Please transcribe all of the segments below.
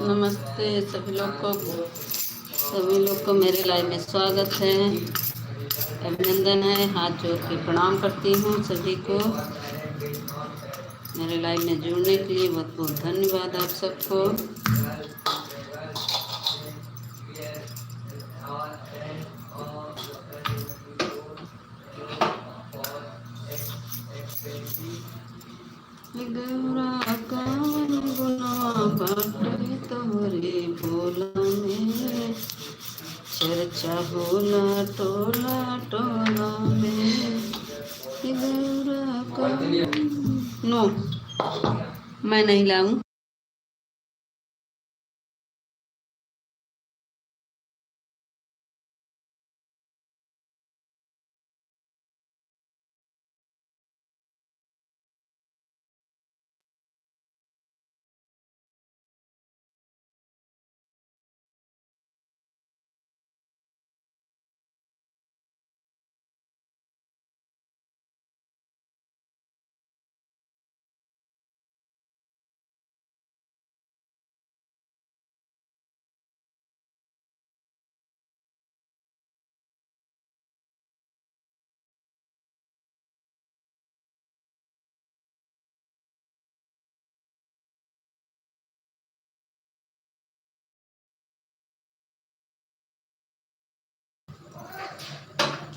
नमस्ते सभी लोग को मेरे लाइव में स्वागत है, अभिनंदन है। हाथ जोड़ के प्रणाम करती हूँ सभी को। मेरे लाइव में जुड़ने के लिए बहुत बहुत धन्यवाद आप सबको। गौरा कावन गुना बाटे तोरे भोला में, चर्चा होला टोला टोला में। गौरा कावन नो मैं नहीं लाऊं।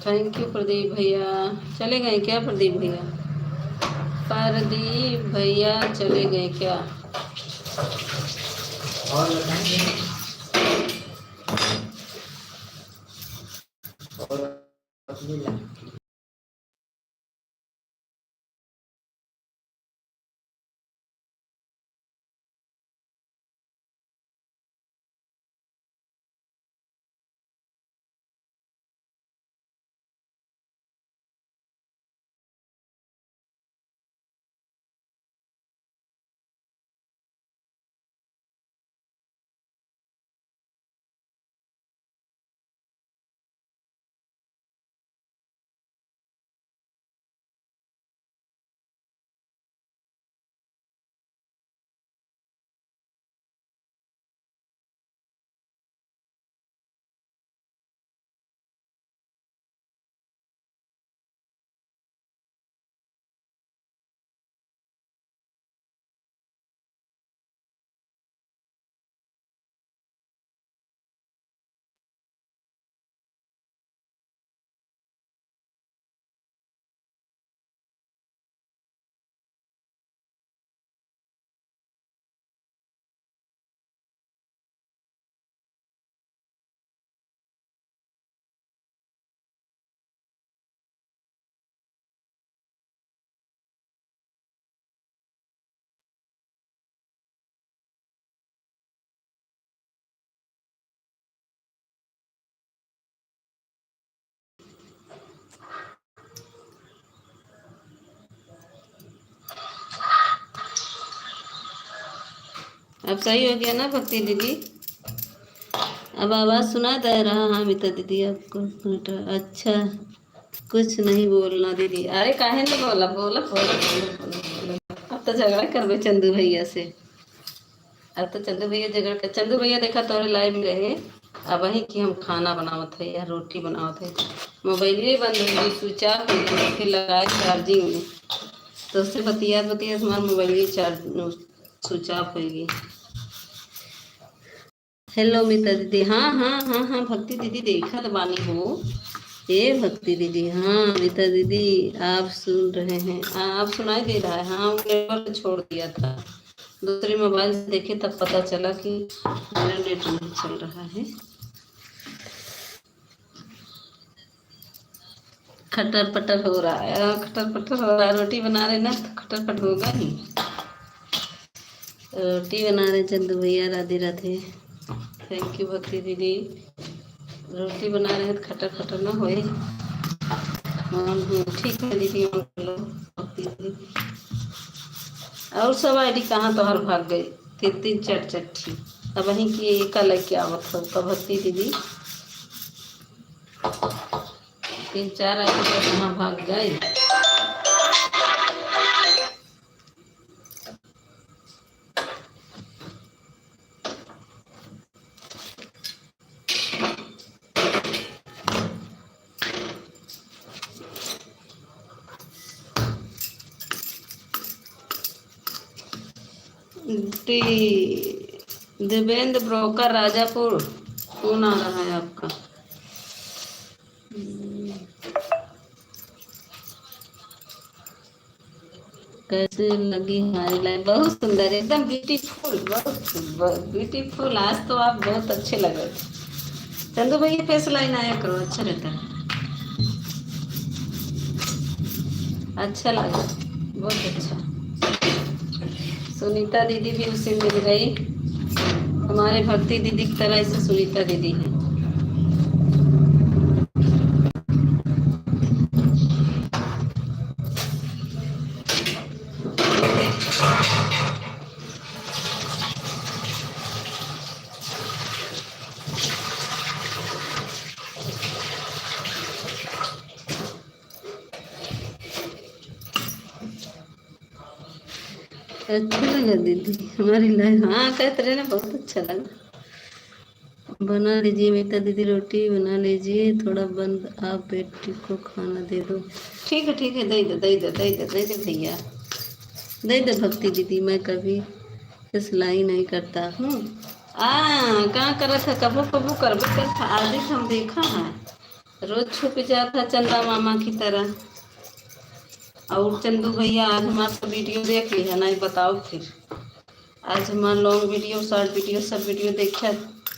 थैंक यू प्रदीप भैया। चले गए क्या प्रदीप भैया? प्रदीप भैया चले गए क्या? और अब सही हो गया ना भक्ति दीदी? अब आवाज़ सुना दे रहा? हाँ मिता दीदी आपको। अच्छा कुछ नहीं बोलना दीदी। अरे काहे नहीं बोला? बोला बोला बोला बोला बोला। अब तो झगड़ा करबे चंदू भैया से। अब तो चंदू भैया झगड़ कर, चंदू भैया देखा तोरे लाइव में रहे। अब वही कि हम खाना बनावत है या रोटी बनावत है, मोबाइल भी बंद हो गई, स्विच ऑफ हो गई, फिर लगाए चार्जिंग में। तो उससे बतिया बतिया हमारा मोबाइल की चार्ज स्विच ऑफ हो गई। हेलो मिता दीदी। हाँ हाँ हाँ हाँ भक्ति दीदी देखा तो बानी हो। ये भक्ति दीदी, हाँ मिता दीदी आप सुन रहे हैं? आप सुनाई दे रहा है? हाँ वो नेटवर्क छोड़ दिया था, दूसरे मोबाइल से देखे तब पता चला कि मेरा नेट नहीं चल रहा है। खटर पटर हो रहा है, खटर पटर हो रहा है। रोटी बना रहे ना तो खटर पटर होगा ही। रोटी बना रहे चंदू भैया। राधे राधे। थैंक यू भक्ति दीदी। रोटी बना रहे हैं तो खटर खटर ना होए। हाँ ठीक है दीदी। भक्ति दीदी और सब आईडी कहाँ तोहर भाग गई? तीन तीन चार चट्ठी अब वहीं की कल क्या आवत हो तो भक्ति दीदी? तीन चार आईडी तो कहाँ भाग गए? दिव्येंद्र ब्रोकर राजापुर, कौन आ रहा है आपका? कैसे लगी हमारी लाइफ? बहुत सुंदर, एकदम ब्यूटीफुल, बहुत ब्यूटीफुल। आज तो आप बहुत अच्छे लग रहे थे। चंदू भैया फेस लाइन आया करो, अच्छा रहता है, अच्छा लगा, बहुत अच्छा। सुनीता दीदी भी उसे मिल गई, हमारे भक्ति दीदी की तरह से सुनीता दीदी है। अच्छा लगा दीदी हमारी लाइफ, हाँ कहते रहे ना, बहुत अच्छा लगा। बना लीजिए मीता दीदी, रोटी बना लीजिए, थोड़ा बंद, आप बेटी को खाना दे दो। ठीक है ठीक है, दे दे दे दे दे दे दे दे भैया, दे दे भक्ति दीदी, मैं कभी सिलाई नहीं करता हूँ। कहाँ करा था, कबू कबू कर था, आदि हम देखा है, रोज छुप जाता चंदा मामा की तरह। और चंदू भैया आज हमारा वीडियो देख लिया नहीं, बताओ फिर। आज हमारा लॉन्ग वीडियो, शॉर्ट वीडियो, सब वीडियो देखा,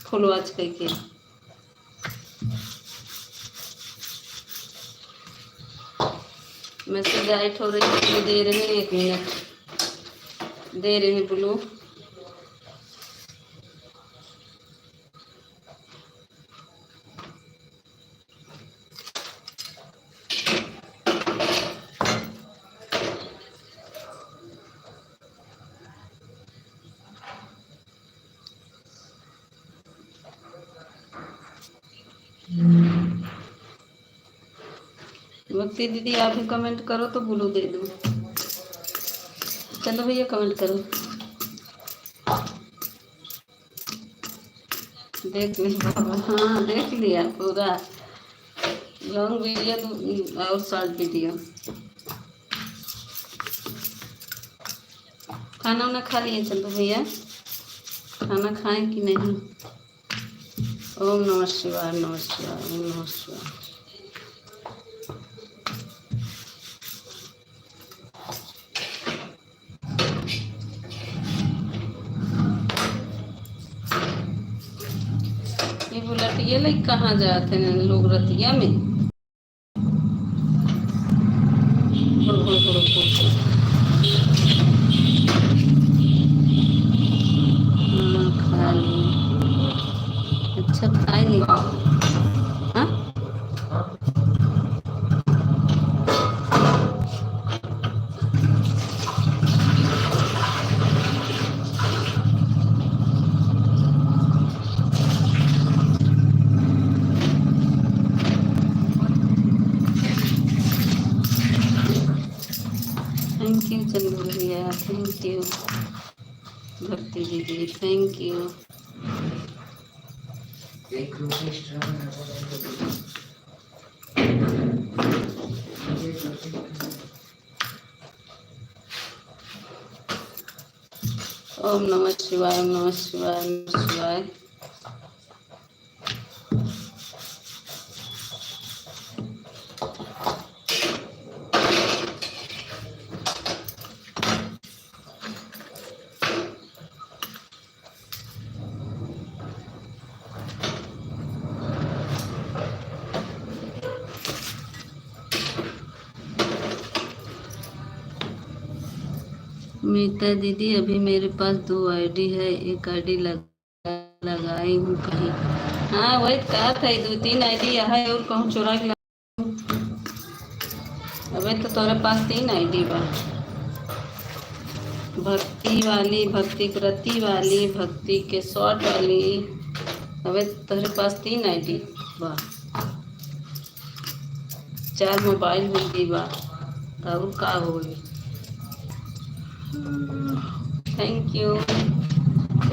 फुल वॉच करके। मैसेज आइट हो रही है, दे रहे हैं, 1 मिनट दे रहे हैं ब्लू। भक्ति दीदी आप भी कमेंट करो तो ब्लू दे दो। चलो भैया कमेंट करो, देख लिया बाबा, हाँ देख लिया पूरा लॉन्ग वीडियो और शॉर्ट वीडियो। खाना वाना खा लिए चंदू भैया? खाना खाएं कि नहीं? ओम नमः शिवाय, नमः शिवाय, ओम नमः शिवाय। ये बुलटिया लाइक कहाँ जाते हैं लोग रतिया में? खा ली, अच्छा खाए नहीं? हाँ थैंक यू चंदू भैया, थैंक यू भक्ति दीदी, थैंक यू। ओम नमः शिवाय, ओम नमः शिवाय, ओम नमः शिवाय। मीता दीदी अभी मेरे पास 2 आईडी है, एक आईडी लगाई हूँ कहीं। हाँ वही कहा था, 2-3 आईडी है और कहूँ चुरा के अबे तो तुम्हारे पास 3 आईडी बा, भक्ति वाली, भक्ति कृति वाली, भक्ति के शॉर्ट वाली। अबे तुम्हारे पास 3 आईडी बा, 4 मोबाइल मिल गई बा, और का होगी। Thank you.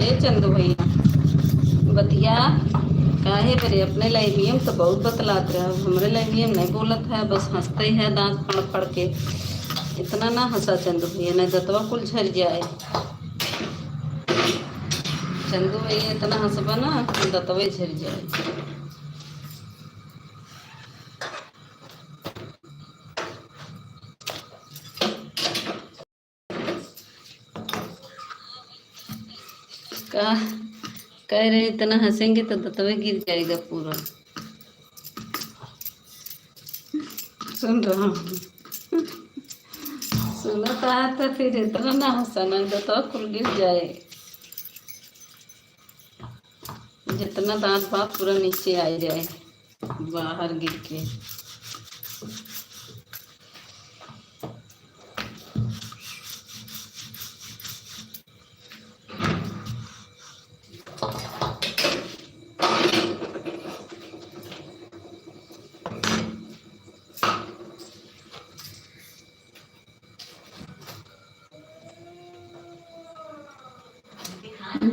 ए चंदू भैया बतिया काहे बरे, अपने लाइबियम तो बहुत बतलाते रहे, हमारे लाइबियम नहीं बोलत है, बस हंसते ही है दांत फड़ फड़ के। इतना ना हंसा चंदू भैया, नहीं दतवा कुल झर जाए। चंदू भैया इतना हंसबा ना दतवे झड़ जाए। का कह रहे इतना हंसेंगे तो दतवे गिर जाएगा पूरा। सुन रहा हूँ। सुनता है तो फिर इतना ना हंसना दतवा खुल गिर जाए। जितना दांत बाप पूरा नीचे आ जाए बाहर गिर के।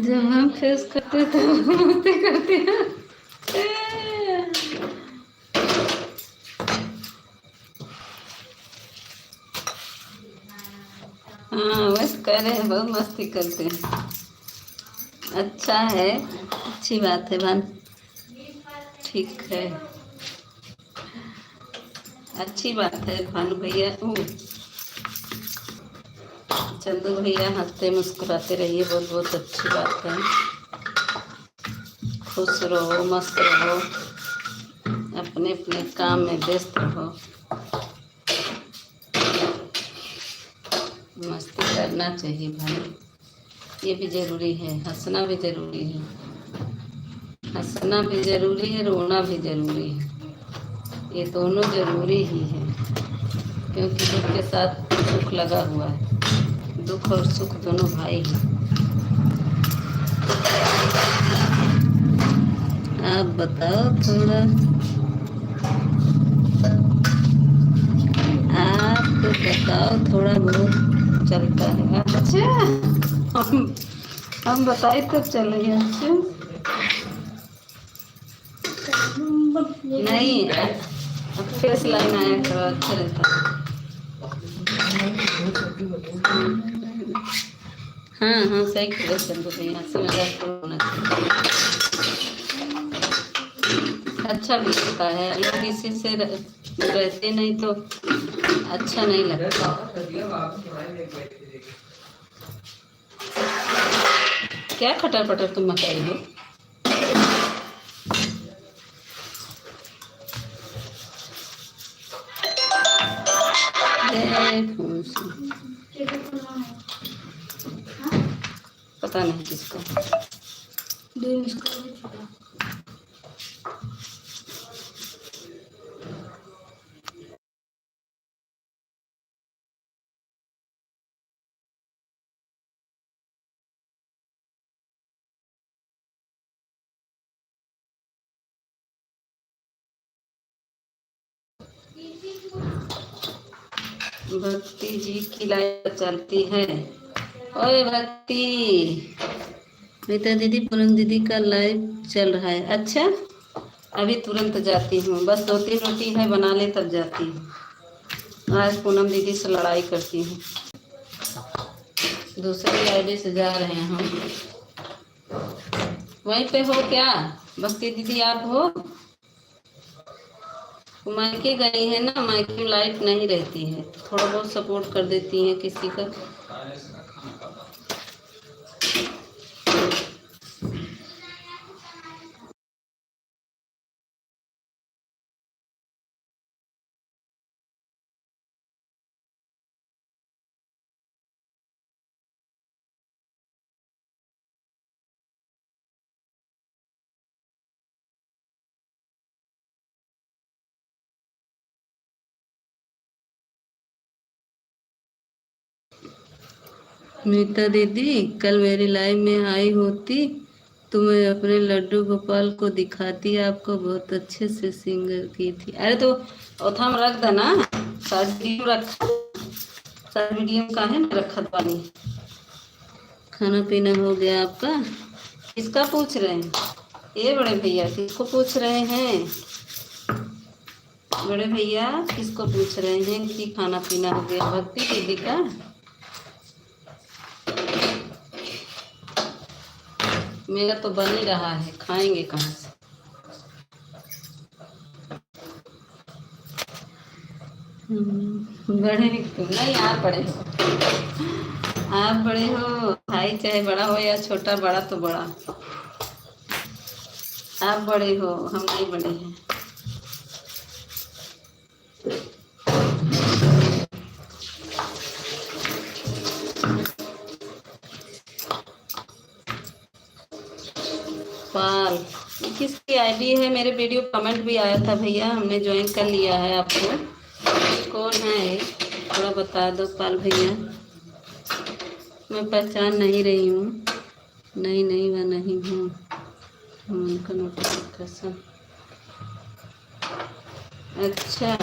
जब हम फेस करते थे मस्ती करते हैं। हाँ बस कर रहे हैं, बहुत मस्ती करते हैं। अच्छा है, अच्छी बात है भान। ठीक है, अच्छी बात है भानु भैया। चंदू भैया हंसते मुस्कुराते रहिए, बहुत बहुत अच्छी बात है। खुश रहो, मस्त रहो, अपने अपने काम में व्यस्त रहो। मस्ती करना चाहिए भाई, ये भी ज़रूरी है, हंसना भी ज़रूरी है। हंसना भी ज़रूरी है, रोना भी ज़रूरी है, ये दोनों ज़रूरी ही है। क्योंकि दुख के साथ सुख लगा हुआ है, दुख और सुख दोनों भाई हैं। आप बताओ थोड़ा, आप तो बताओ थोड़ा बहुत चलता है। अच्छा हम बताए तब चलेंगे। अच्छा नहीं, अब फेस लाइन आया करो, अच्छा रहता है। हाँ हाँ सही कह चंदू भैया, मजाक होना चाहिए। अच्छा भी लगता है, लोग इसी से रहते नहीं तो अच्छा नहीं लगता। क्या खटर पटर तुम मचाई हो? पता नहीं किसका। भक्ति जी की लाइव चलती है। ओए भक्ति, मीता दीदी पूनम दीदी का लाइव चल रहा है। अच्छा अभी तुरंत जाती हूँ, बस 2-3 रोटी है बना ले तब जाती हूँ। आज पूनम दीदी से लड़ाई करती हूँ, दूसरी आईडी से जा रहे हैं हम। वहीं पे हो क्या भक्ति दीदी, आप हो? मायके गई है ना, मायके में लाइट नहीं रहती है, थोड़ा बहुत सपोर्ट कर देती हैं किसी का। मीता दीदी कल मेरी लाइव में आई होती तो मैं अपने लड्डू गोपाल को दिखाती, आपको बहुत अच्छे से सिंगर की थी। अरे तो ओथा में रख देना, शायद वीडियो रखा, शायद वीडियो का है ना रखा पानी। खाना पीना हो गया आपका? किसका पूछ रहे हैं ये बड़े भैया, किसको पूछ रहे हैं बड़े भैया, किसको पूछ रहे हैं कि खाना पीना हो गया? भक्ति दीदी का? मेरा तो बन ही रहा है, खाएंगे कहाँ से। बड़े तुम नहीं, आप बड़े हो। आप बड़े हो, भाई चाहे बड़ा हो या छोटा, बड़ा तो बड़ा। आप बड़े हो, हम नहीं बड़े हैं। पाल, किसकी आईडी है? मेरे वीडियो कमेंट भी आया था भैया, हमने ज्वाइन कर लिया है आपको। कौन है ये? थोड़ा बता दो पाल भैया, मैं पहचान नहीं रही हूँ। नहीं नहीं, वह नहीं हूँ। उनका नोटिफिकेशन, अच्छा।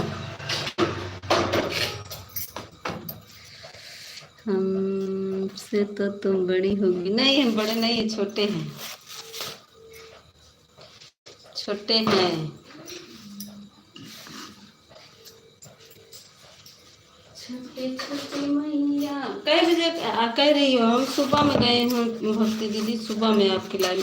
हमसे तो तुम बड़ी होगी। नहीं, हम बड़े नहीं हैं, छोटे हैं, छोटे हैं। छोटे छोटे मैया, कई बजे कह रही हो? हम सुबह में गए हैं भक्ति दीदी, सुबह में आपकी लाइन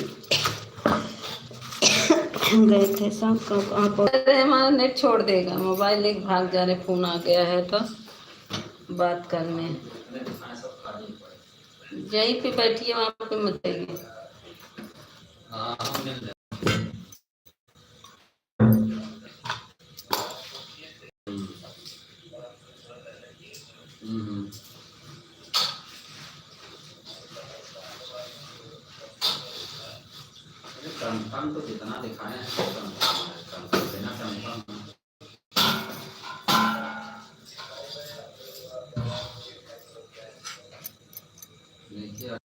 गए थे। शाम को आप हमारा नेट छोड़ देगा, मोबाइल एक भाग जा रहे, फोन आ गया है तो बात करने। यहीं पे बैठिए, वहाँ पे मत जाइए। कंफर्म तो जितना दिखाए हैं, कंफर्म देना, कंफर्म। देखिए,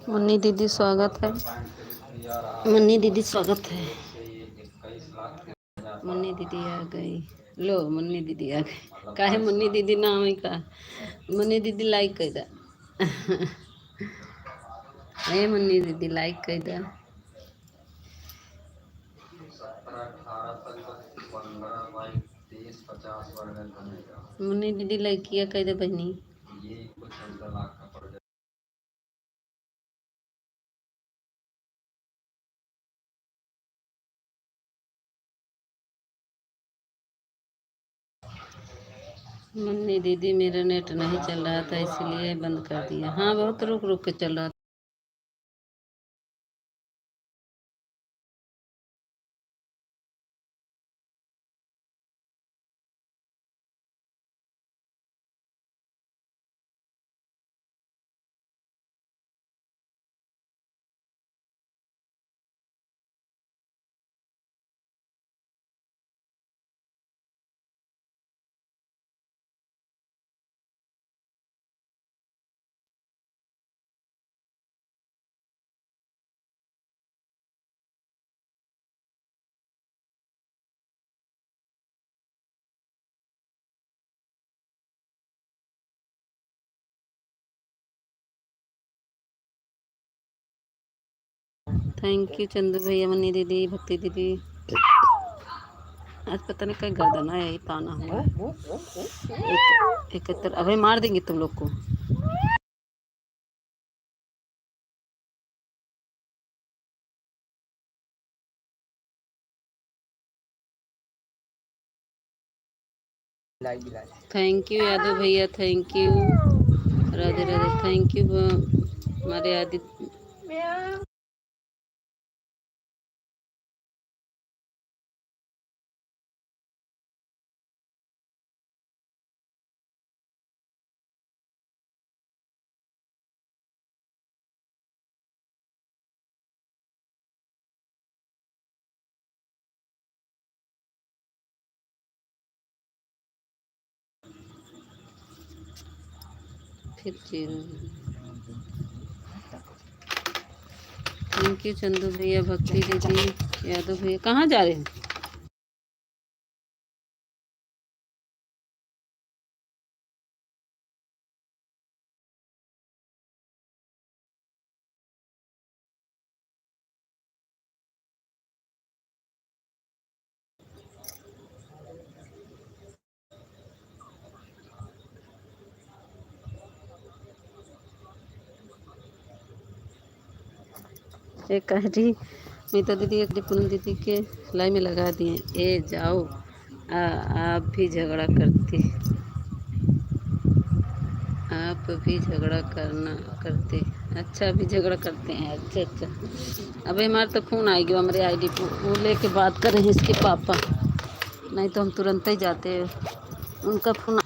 मुन्नी दीदी स्वागत है। मुन्नी दीदी स्वागत है। मुन्नी दीदी आ गई। लो, मुन्नी दीदी आ गई। काहे मुन्नी दीदी नाम है का? मुन्नी दीदी लाइक कर दा। ए मुन्नी दीदी लाइक कर दा। मुन्नी दीदी लाइक किया कर दे बहनी। मुन्नी दीदी, मेरा नेट नहीं चल रहा था इसलिए बंद कर दिया। हाँ, बहुत रुक रुक के चल रहा था। थैंक यू चंदू भैया, मुन्नी दीदी, भक्ति दीदी। आज पता नहीं क्या गर्दन है, यही ताना हुआ। एक अभी मार देंगे तुम लोग को। थैंक यू यादव भैया, thank you. Radhe Radhe, thank you हमारे आदित्य। फिर जीरो। थैंक यू चंदू भैया, भक्ति दीदी, यादव भैया। कहाँ जा रहे हैं? एक कह मीता दीदी, एक पूनम दीदी के लाई में लगा दिए। ए जाओ, आप भी झगड़ा करती, आप भी झगड़ा करते। अच्छा, अभी झगड़ा करते हैं। अच्छा अच्छा, अबे हमारे तो फ़ोन आएगी हमारे आईडी पे, वो लेके बात कर रहे हैं इसके पापा, नहीं तो हम तुरंत ही जाते हैं। उनका फ़ोन।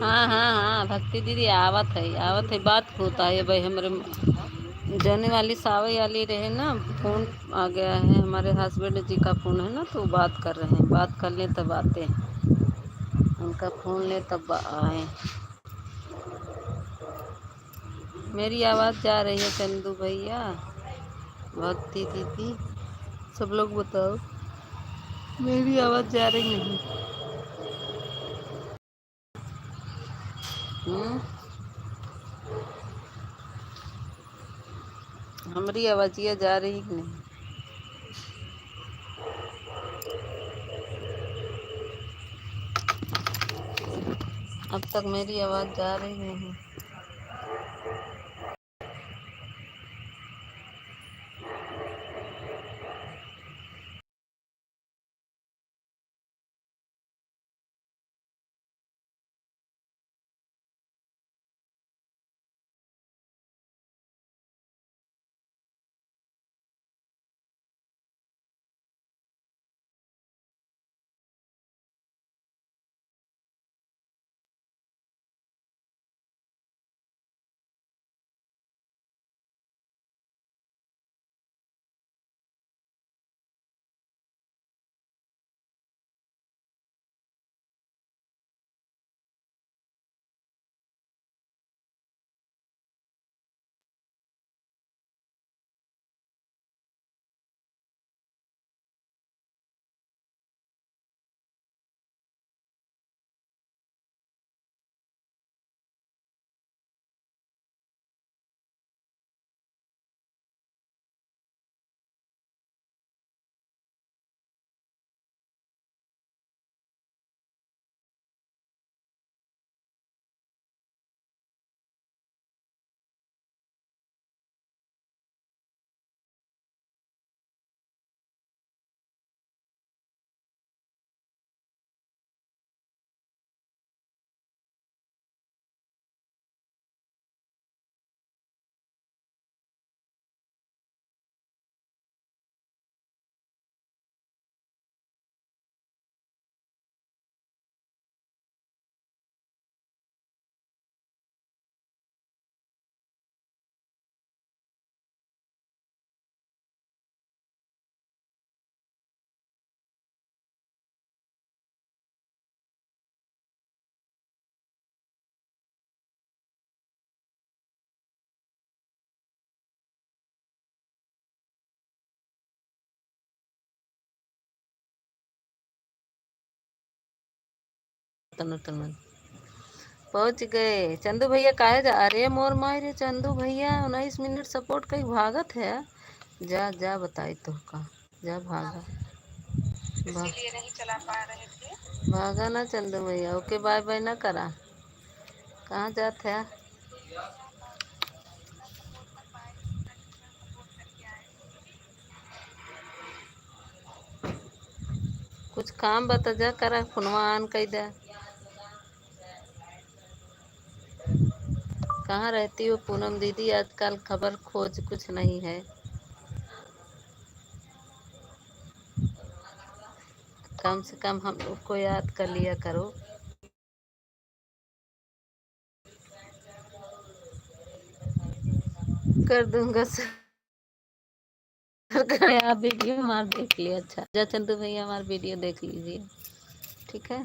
हाँ हाँ हाँ, भक्ति दीदी आवत है, बात होता है भाई। हमारे जाने वाली सावई वाली रहे ना, फ़ोन आ गया है, हमारे हस्बैंड जी का फ़ोन है ना, तो बात कर रहे हैं। बात कर लें तब आते हैं, उनका फ़ोन ले तब आए। मेरी आवाज़ जा रही है चंदू भैया, भक्ति दीदी, सब लोग बताओ, मेरी आवाज़ जा रही नहीं? हमारी आवाज़िया जा रही कि नहीं? अब तक मेरी आवाज़ जा रही नहीं। पहुंच गए चंदू भैया, काहे जा? अरे मोर मायरे चंदू भैया, 19 मिनट सपोर्ट कहीं भागत है। जा जा, बताई तो का, जा भागा। इसीलिए नहीं चला पा रहे थे। भागा ना चंदू भैया, ओके बाय बाय ना करा। कहाँ जाते हैं? कुछ काम बता, जा करा, फोनवा ऑन कर दे। कहाँ रहती हो पूनम दीदी? आजकल खबर खोज कुछ नहीं है। कम से कम हम लोग को याद कर लिया करो। कर दूंगा सर। आप वीडियो हमारा देख लिया। अच्छा जा चंदू भैया हमारा वीडियो देख लीजिए, ठीक है।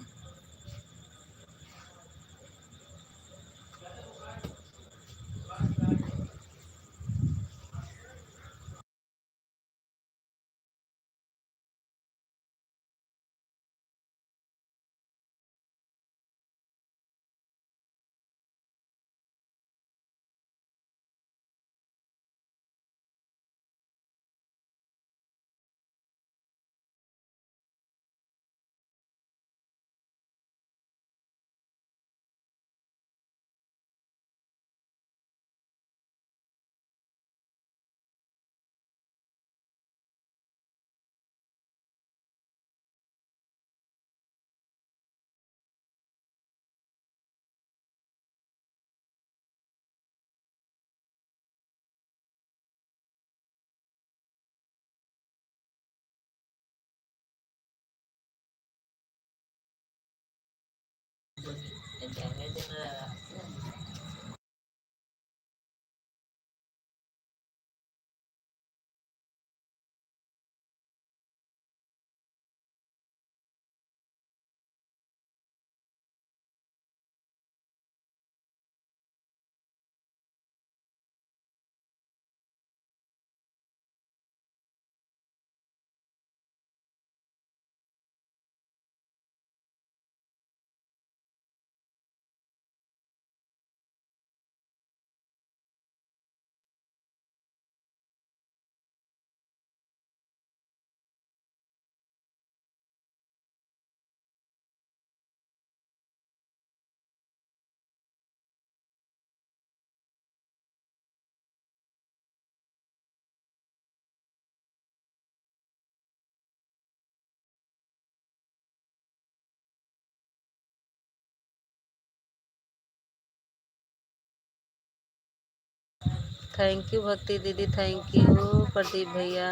थैंक यू भक्ति दीदी, थैंक यू प्रदीप भैया।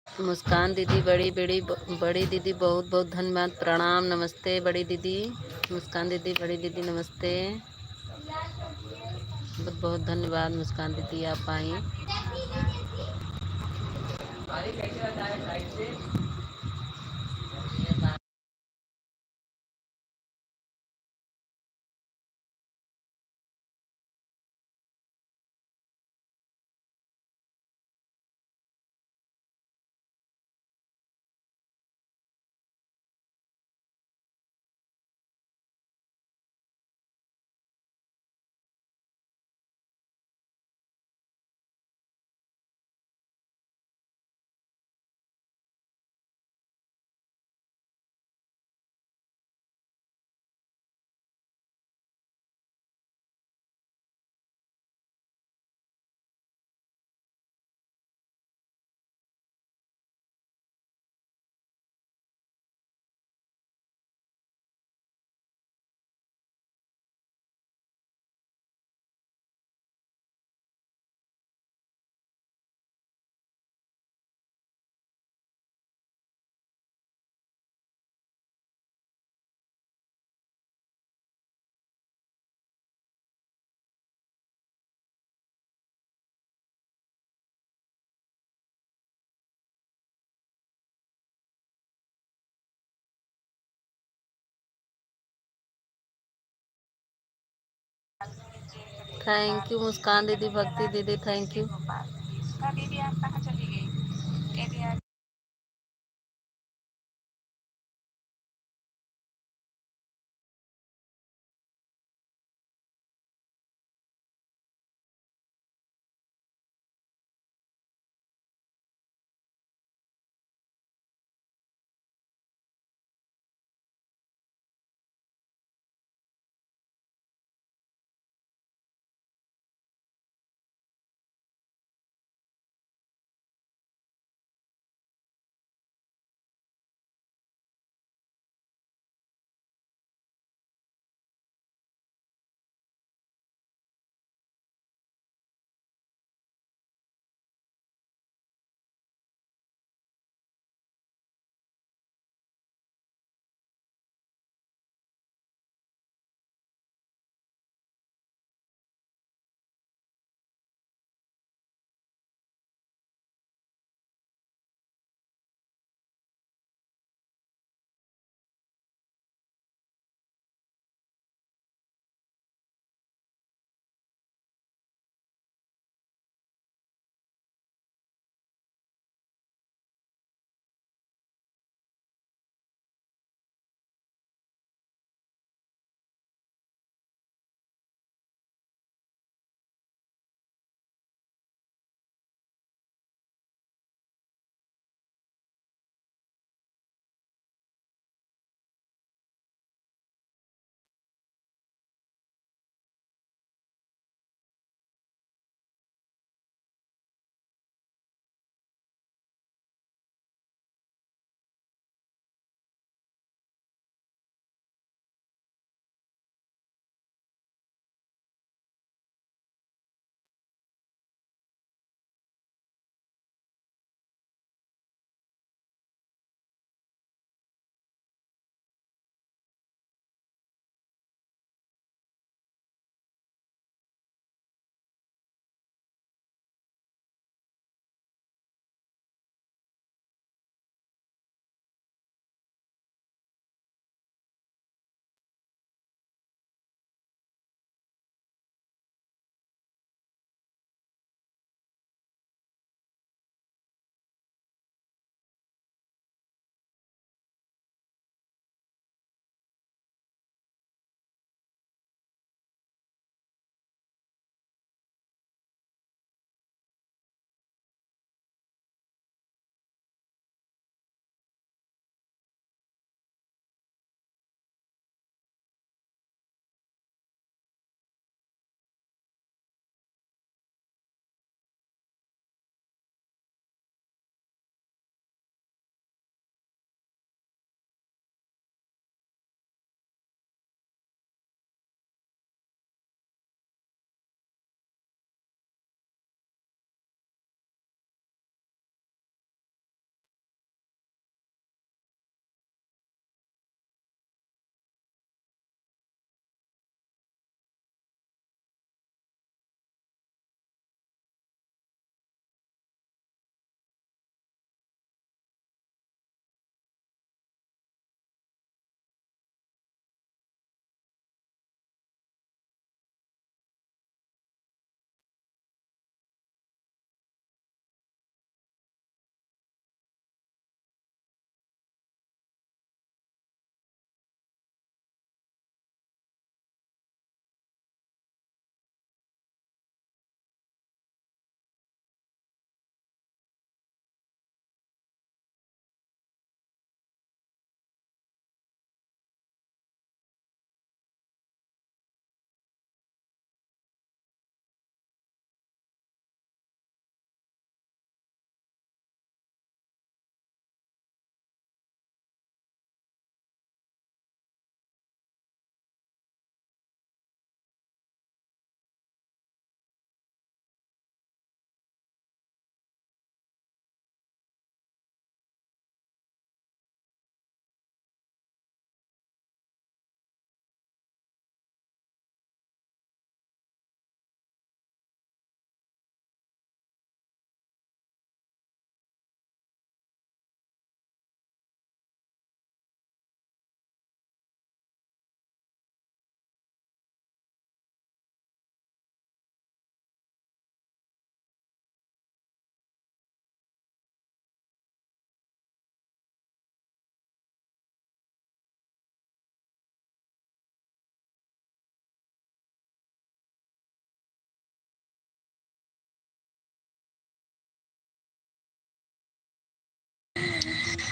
मुस्कान दीदी, बड़ी बड़ी बड़ी दीदी, बहुत बहुत धन्यवाद, प्रणाम, नमस्ते बड़ी दीदी। मुस्कान दीदी, बड़ी दीदी नमस्ते, बहुत बहुत धन्यवाद मुस्कान दीदी, आप आई। थैंक यू मुस्कान दीदी, भक्ति दीदी, थैंक यू। दीदी आप कहाँ चली गई?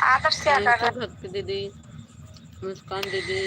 आदर्श क्या कर थैंक रहा यू भक्ति दीदी, मुस्कान दीदी।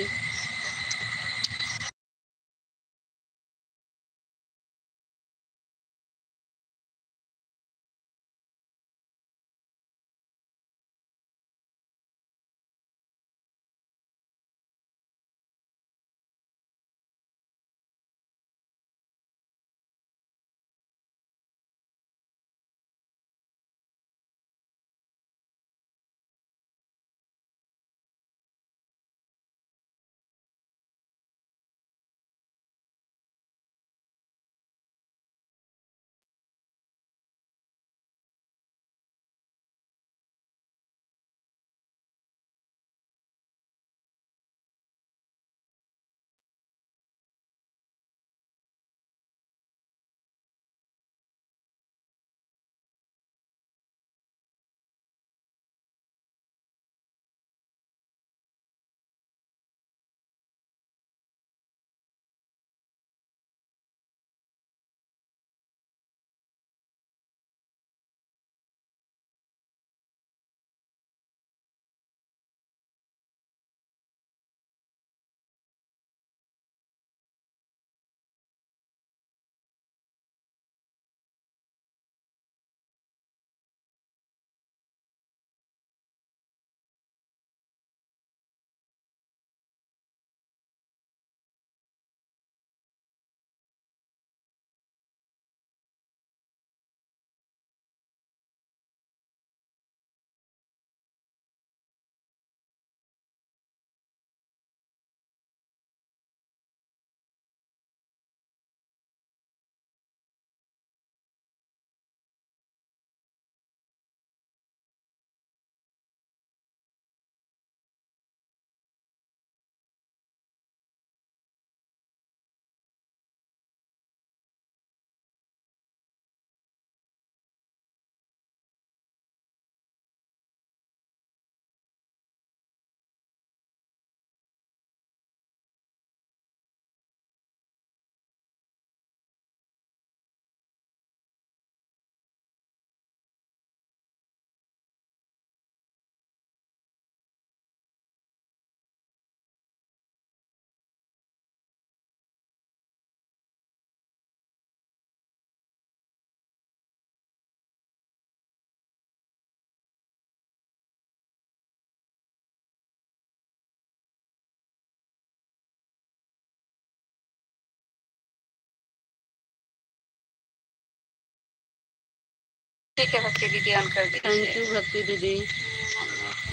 ठीक है भक्ति दीदी, ऑन कर दीजिए। थैंक यू भक्ति दीदी।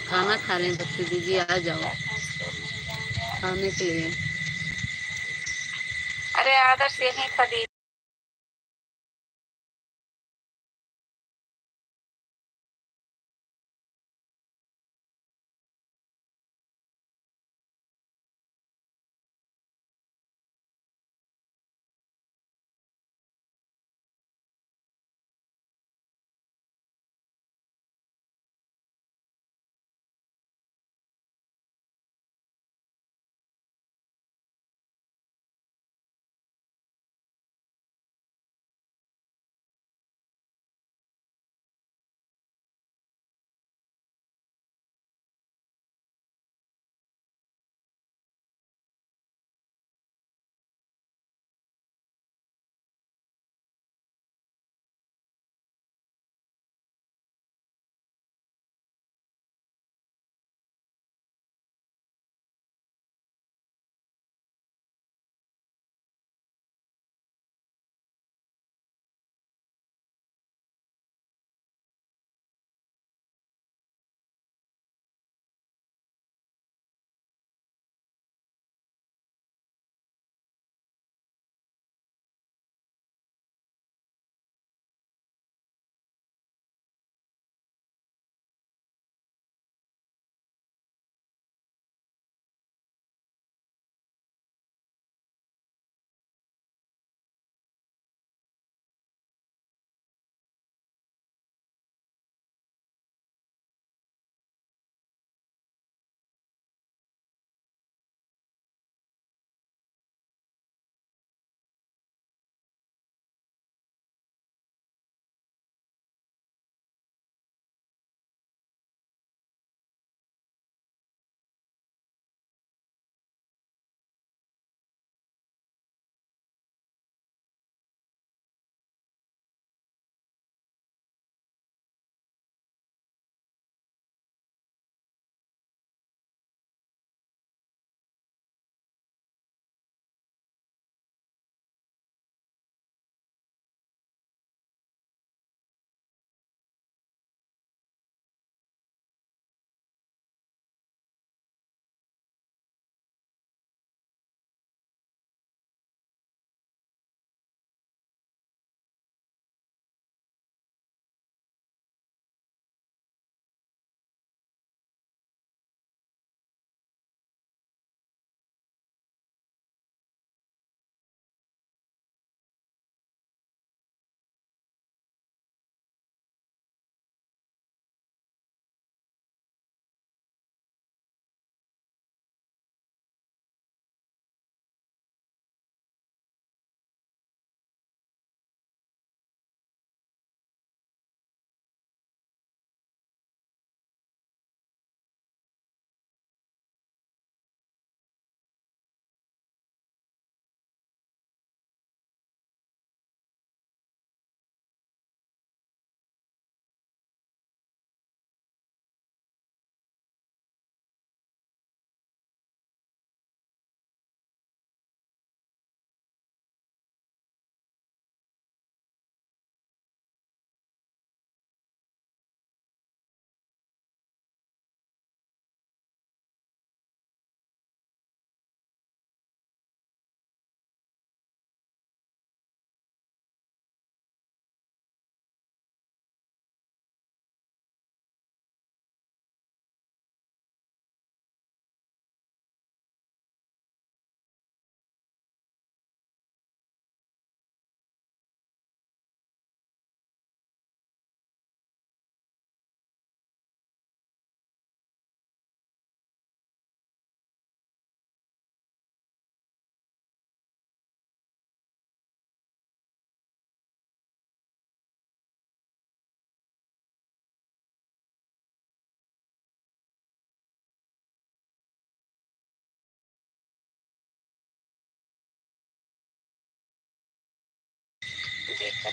खाना खा रहे हैं भक्ति दीदी, आ जाओ खाने के लिए। अरे आदर्श यहीं था दीदी।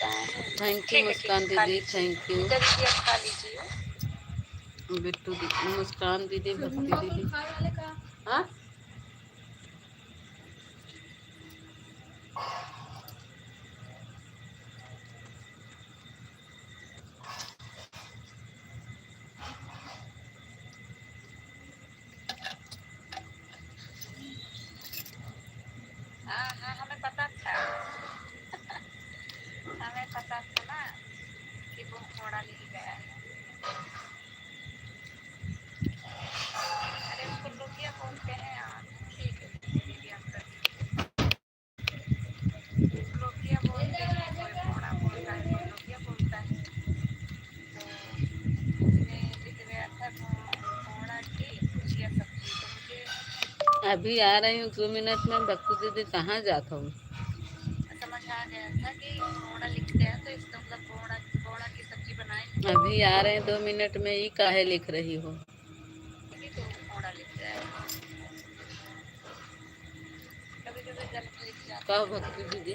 बताए हैं। थैंक यू ठीक है, मुस्कान खा दीदी, लीजिए। थैंक यू चलिए अब खा लीजिए। बिट्टू दीदी, मुस्कान दीदी, भक्ति दीदी। हाँ हाँ हाँ, हमें पता था। हमें पता था ना कि वो घोड़ा नहीं गया है। अरे उसको लोबिया बोलते हैं यार। ठीक है दीदी, आप कर दीजिए। लोबिया बोलते हैं, कोई घोड़ा बोलता है, कोई लोबिया बोलता है। तो उसने लिख गया था घोड़ा की भुजिया सब्जी। तो मुझे अभी आ रही हूँ 2 मिनट में। भक्ति दीदी कहाँ जाता हूँ? समझ आ गया था कि घोड़ा लिख गया, तो इसका मतलब घोड़ा घोड़ा की सब्जी बनाएंगे। अभी आ रहे हैं 2 मिनट में। ही काहे लिख रही हो? तो घोड़ा लिख गया है। कभी कभी गलत लिख जाता कहो है। भक्ति दीदी।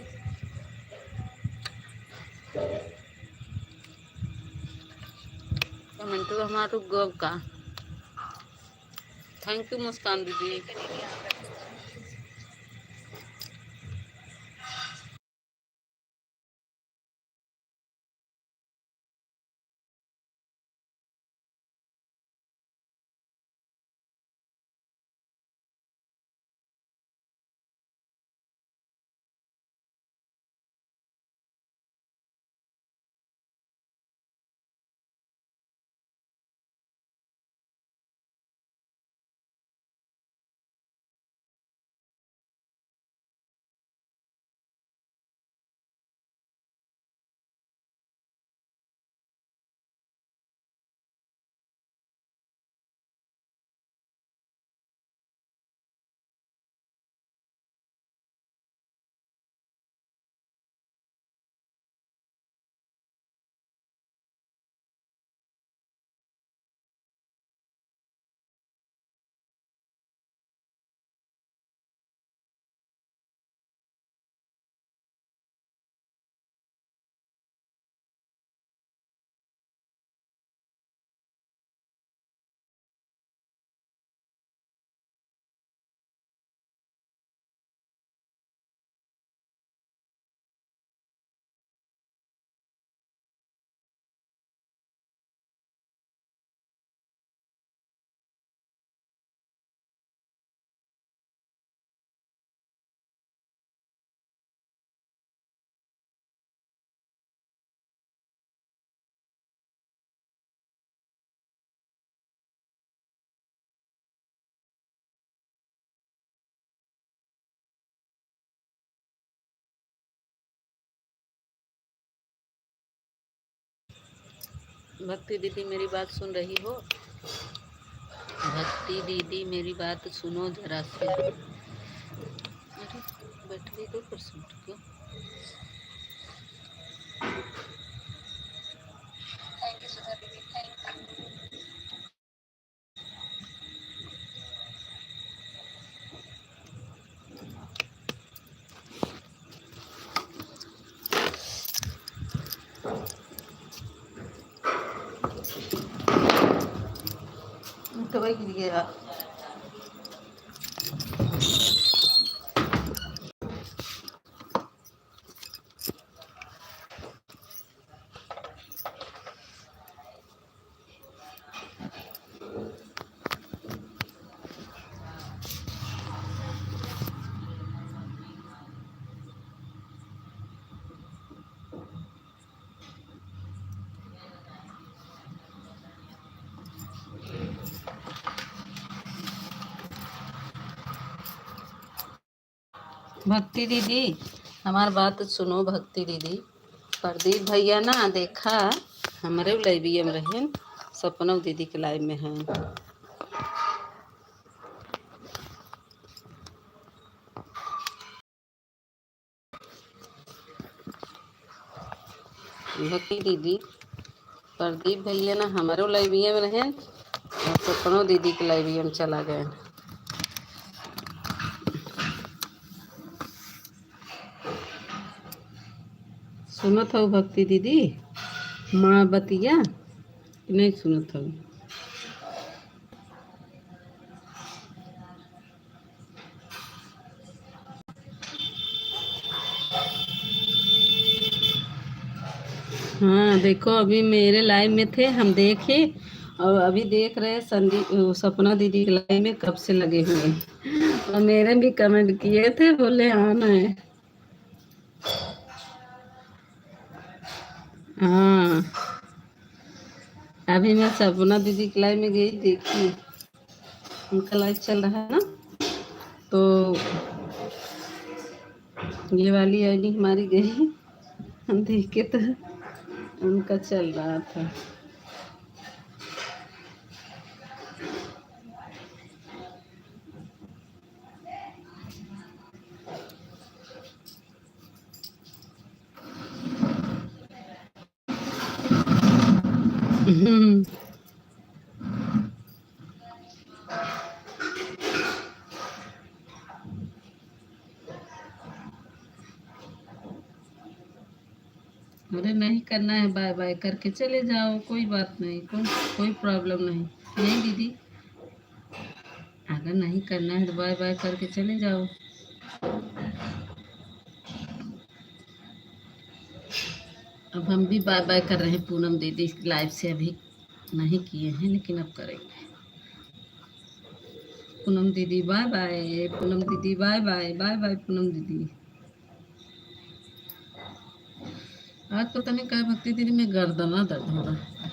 कमेंट हमारे गो का। थैंक यू मुस्कान दीदी। ठीक है दीदी, आप कर दीजिए। भक्ति दीदी मेरी बात सुन रही हो? भक्ति दीदी मेरी बात सुनो जरा से। अरे बैटरी 2% क्यों? थैंक यू सुधा दीदी, थैंक यू। दवाई गिर गया। भक्ति दीदी हमारी बात सुनो। भक्ति दीदी, प्रदीप भैया ना देखा हमारे लाइव में रहे, सपना दीदी के लाइव में हैं। भक्ति दीदी, प्रदीप भैया ना हमारे लाइव में रहे और सपना दीदी के लाइव में चला गए। सुनत हो भक्ति दीदी माँ बतिया कि नहीं सुनत हो? हाँ देखो अभी मेरे लाइव में थे हम देखे और अभी देख रहे हैं संदीप सपना दीदी के लाइव में कब से लगे हुए हैं और मेरे भी कमेंट किए थे बोले आना है। हाँ अभी मैं सपना दीदी के लाइव में गई देखी उनका लाइव चल रहा है ना तो ये वाली आईडी हमारी गई हम देखे तो उनका चल रहा था। अरे नहीं करना है बाय बाय करके चले जाओ कोई बात नहीं कोई प्रॉब्लम नहीं। नहीं दीदी अगर नहीं करना है तो बाय बाय करके चले जाओ। अब हम भी बाय बाय कर रहे हैं पूनम दीदी लाइव से अभी नहीं किए हैं लेकिन अब करेंगे। पूनम दीदी बाय बाय पूनम दीदी bye bye bye bye Poonam दीदी। आज पता नहीं क्या भक्ति दीदी में गर्दना दर्द हो रहा है।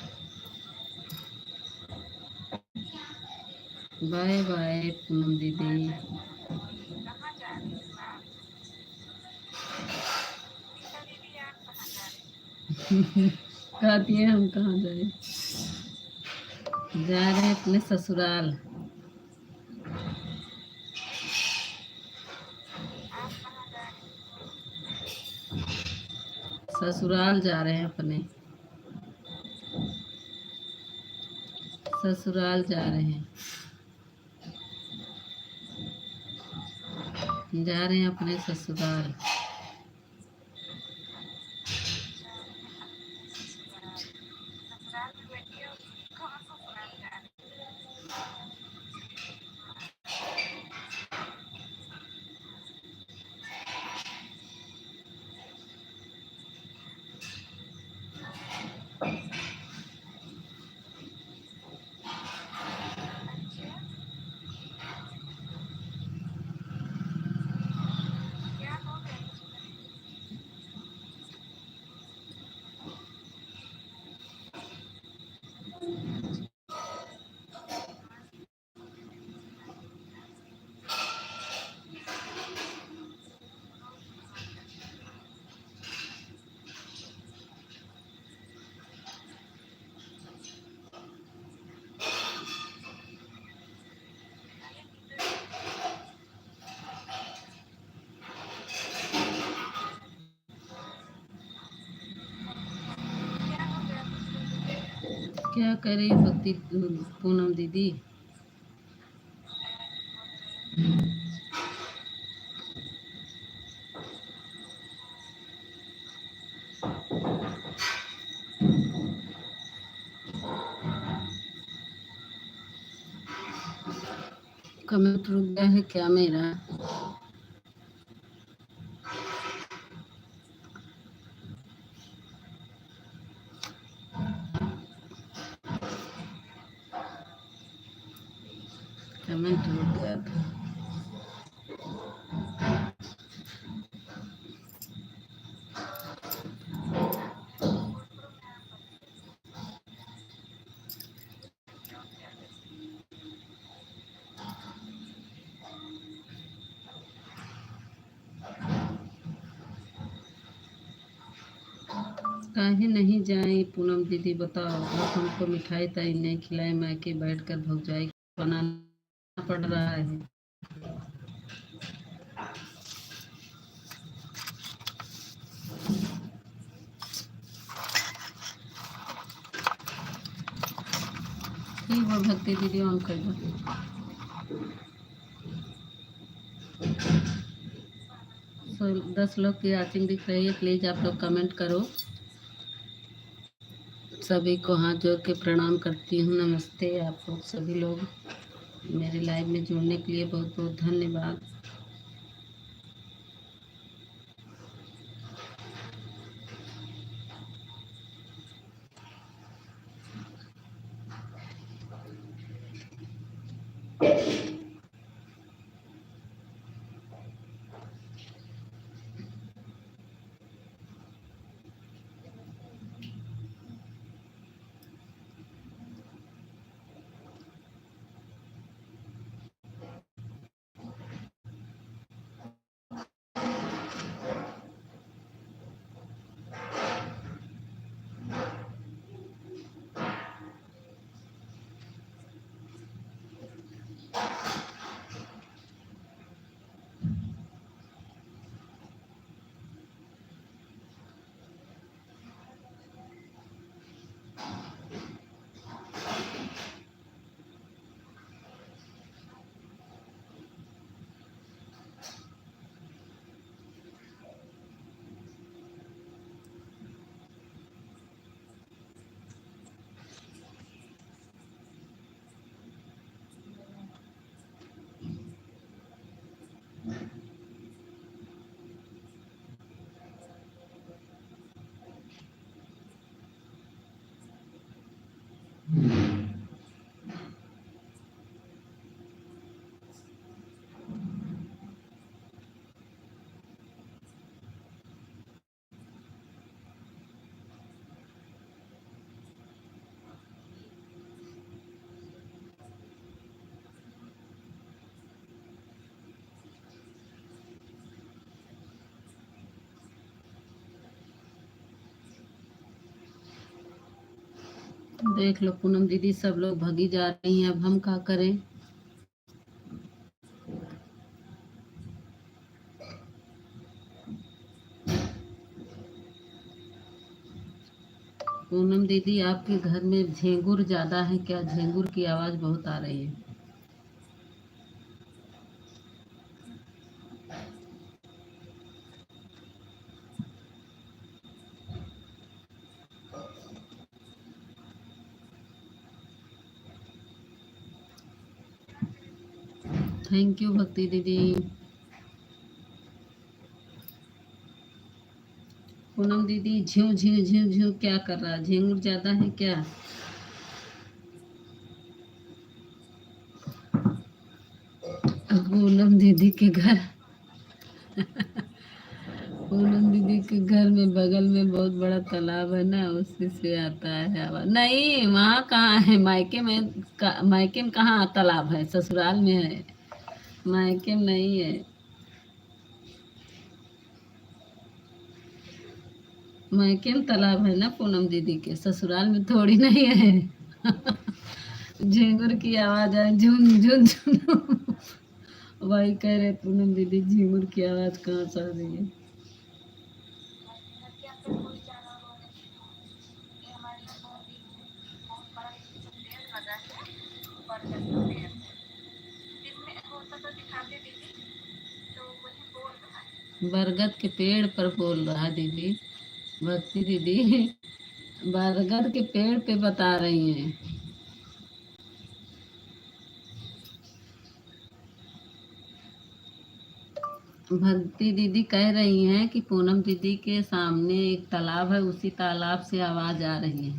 बाय बाय पूनम दीदी। कहाँ जा रही हो आप? गीता दीदी आप कहाँ जा रही कहती है हम कहाँ जाए जा रहे हैं अपने ससुराल। आप कहाँ जा रही ससुराल जा रहे हैं अपने ससुराल जा रहे हैं अपने ससुराल। ससुराल में बैठी हो? कहाँ ससुराल जा रही अच्छा क्या हो गया कुछ कहीं? क्या हो गया कुछ क्या करे भक्ति पूनम दीदी कमेंट रुक गया है क्या मेरा? कमेंट रुक गया था। काहे नहीं जाए पूनम दीदी बताओ आप हमको मिठाई ताई नहीं खिलाए मायके बैठ कर भौजाई बनाना पड़ रहा है। ठीक है भक्ति दीदी ऑन कर दो। 10 लोग की वॉचिंग दिख रही है। प्लीज़ आप लोग कमेंट करो। सभी को हाथ जोड़ के प्रणाम करती हूँ। नमस्ते आप लोग सभी लोग। मेरे लाइव में जुड़ने के लिए बहुत बहुत धन्यवाद। देख लो पूनम दीदी सब लोग भागी जा रही हैं। अब हम क्या करें। पूनम दीदी आपके घर में झेंगुर ज़्यादा है क्या? झेंगुर की आवाज़ बहुत आ रही है। थैंक यू भक्ति दीदी। पूनम दीदी झिू झिू झिू झिू क्या कर रहा है? झिंगुर ज़्यादा है क्या? पूनम दीदी के घर पूनम दीदी के घर में बगल में बहुत बड़ा तालाब है ना, उसी से आता है आवाज। नहीं वहाँ कहाँ है, मायके में कहाँ तालाब है? ससुराल में है, मायके में नहीं है। मायके में तालाब है ना पूनम दीदी के, ससुराल में थोड़ी नहीं है। झिंगुर की आवाज है, झुन झुन झुन। वही कह रहे पूनम दीदी झिंगुर की आवाज कहाँ से आ रही है। बरगद के पेड़ पर बोल रहा है दीदी, भक्ति दीदी बरगद के पेड़ पे बता रही हैं। भक्ति दीदी कह रही हैं कि पूनम दीदी के सामने एक तालाब है, उसी तालाब से आवाज आ रही है।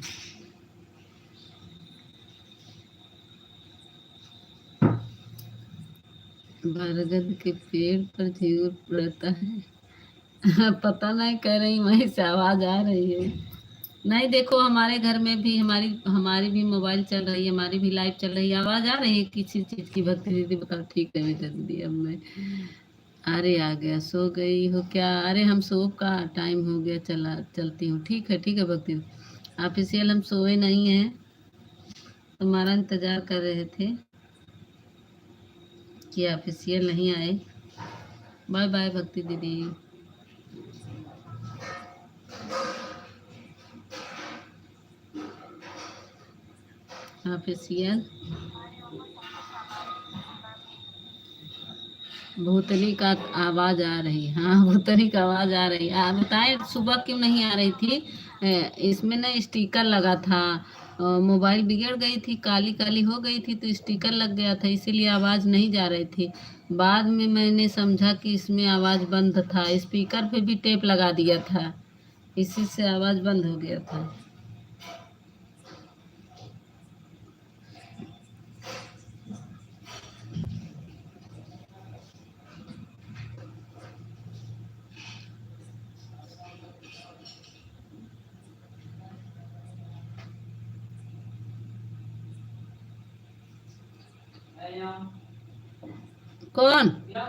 बरगद के पेड़ पर झींगुर पड़ता है। पता नहीं, कह रही वहीं से आवाज आ रही है। नहीं देखो हमारे घर में भी हमारी हमारी भी मोबाइल चल रही है, हमारी भी लाइव चल रही है, आवाज आ रही है किसी चीज की। भक्ति दीदी बताओ। ठीक है बेटा दीदी, अब मैं अरे आ गया। सो गई हो क्या? अरे हम सो का टाइम हो गया, चलती हूँ। ठीक है भक्ति दीदी। ऑफिशियल हम सोए नहीं हैं, तुम्हारा इंतजार कर रहे थे कि ऑफिशियल नहीं आए। बाय बाय भक्ति दीदी। ऑफिशियल भूतनी का आवाज आ रही, हाँ भूतनी का आवाज आ रही। आप बताएं सुबह क्यों नहीं आ रही थी? इसमें ना स्टिकर लगा था। मोबाइल बिगड़ गई थी, काली काली हो गई थी तो स्टिकर लग गया था, इसीलिए आवाज नहीं जा रही थी। बाद में मैंने समझा कि इसमें आवाज बंद था, स्पीकर पे भी टेप लगा दिया था, इसी से आवाज बंद हो गया था। कौन का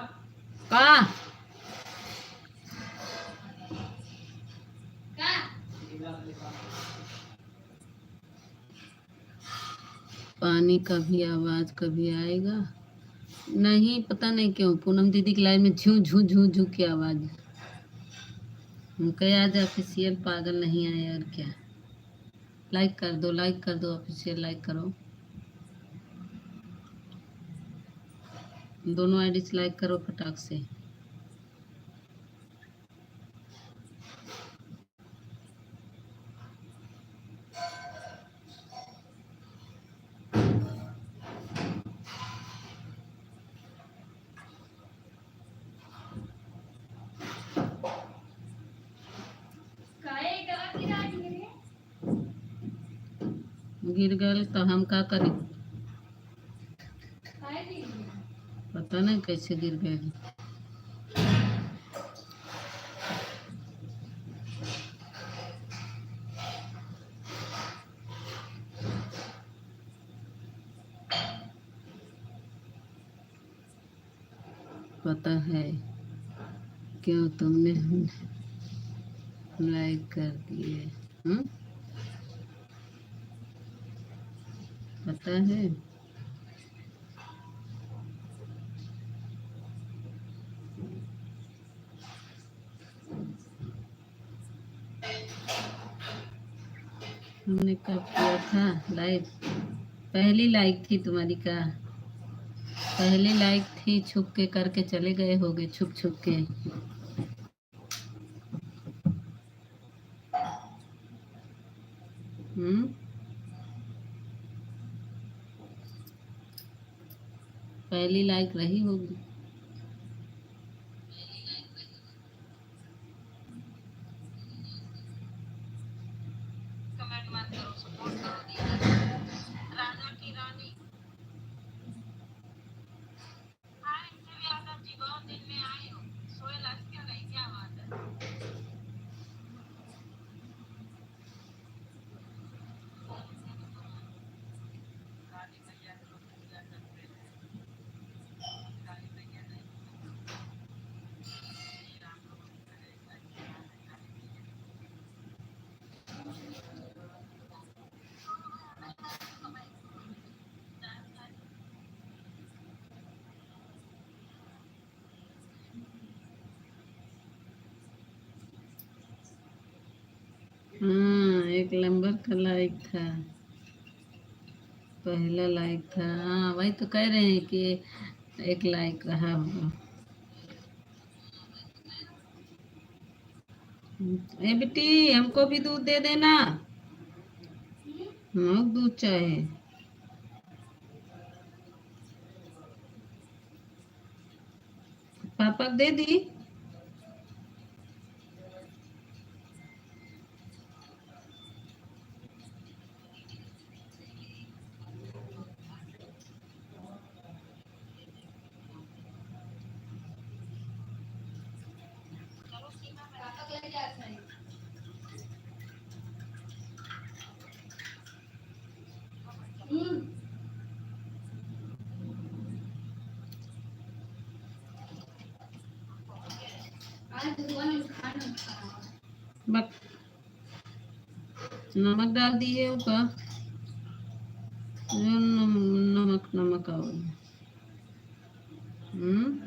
पानी का भी आवाज कभी आएगा? नहीं, पता नहीं क्यों पूनम दीदी की लाइन में झू झू झू झू की आवाज। हम कहे आज ऑफिशियल पागल नहीं आए और क्या। लाइक कर दो, लाइक कर दो, ऑफिशियल लाइक करो, दोनों आईडी से लाइक करो फटाक से। गिर गए तो हम का करें? पता नहीं कैसे गिर गए। पता है क्यों तुमने लाइक कर दिए? हम्म, पता है। हमने कब किया था लाइक? पहली लाइक थी तुम्हारी का? पहली लाइक थी, छुप के करके चले गए होगे, छुप छुप के। हम्म, पहली लाइक रही होगी। कमेंट मत करो, सपोर्ट करो दीदी। राजा की रानी। हाय देवी यादव जी, बहुत दिन में आए हो। सोहेल आज क्या नहीं, क्या बात है? काली मैया को लोग पूजा करते हैं। काली मैया नहीं, श्री राम नवमी करेगा, क्या है काली मैया। हाँ, एक नंबर का लाइक था, पहला लाइक था। हाँ वही तो कह रहे हैं कि एक लाइक रहा होगा। ए बेटी, हमको भी दूध दे देना। हाँ दूध चाहे। पापा को दे दी। चलो सीमा मैं बक, नमक डाल दिए ऊपर। नमक नमक और हम्म,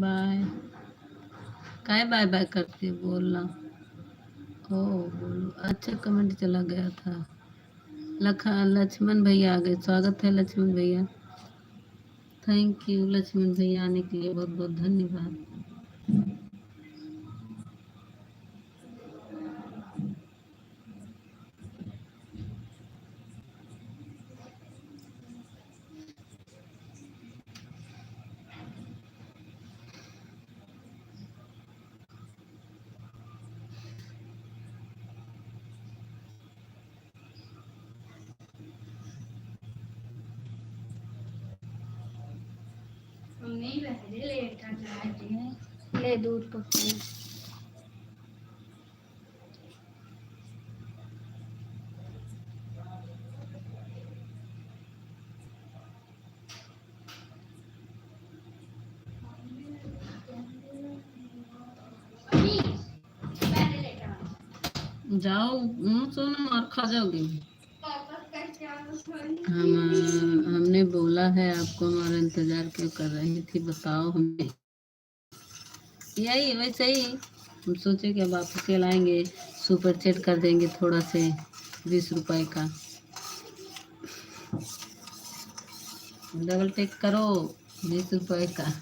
बाय। काय बाय बाय करती हो? बोलना। ओ बोलो। अच्छा कमेंट चला गया था। लक्ष्मण भैया आ गए। स्वागत है लक्ष्मण भैया। थैंक यू लक्ष्मण भैया आने के लिए बहुत बहुत धन्यवाद। ले दूध पकड़। जाओ सोना और खा जाओगी। हमने बोला है आपको, हमारा इंतजार क्यों कर रही थी बताओ हमें। यही वैसे ही हम सोचे कि अब आप लाएंगे, सुपर चैट कर देंगे थोड़ा से 20 रुपए का। डबल टेक करो 20 रुपए का।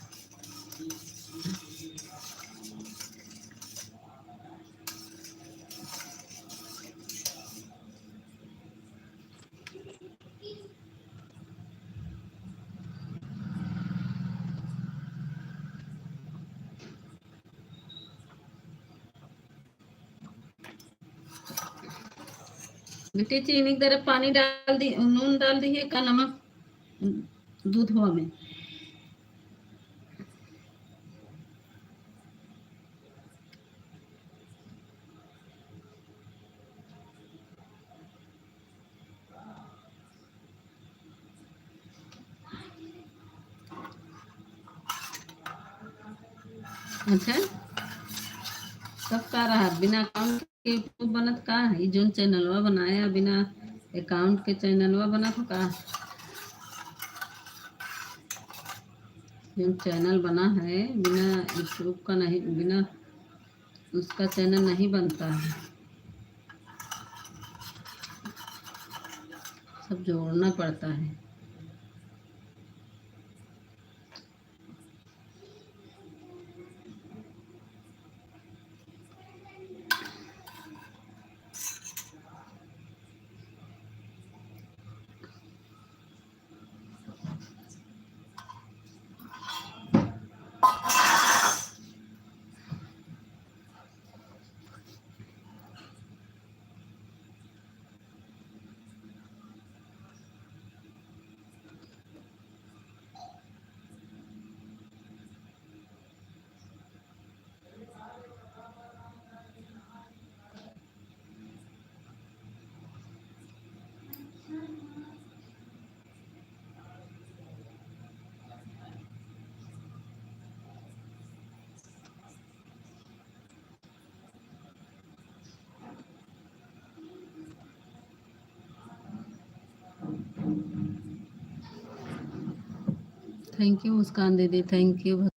बेटी चीनी की तरफ पानी डाल दी, नून डाल दी है का नमक दूध हुआ में। अच्छा सब का रहा बिना अकाउंट के यूट्यूब बनत का है? जोन चैनलवा बनाया बिना अकाउंट के चैनलवा बना तो का? जो चैनल बना है बिना यूट्यूब का नहीं, बिना उसका चैनल नहीं बनता है। सब जोड़ना पड़ता है। थैंक यू मुस्कान दीदी, थैंक यू।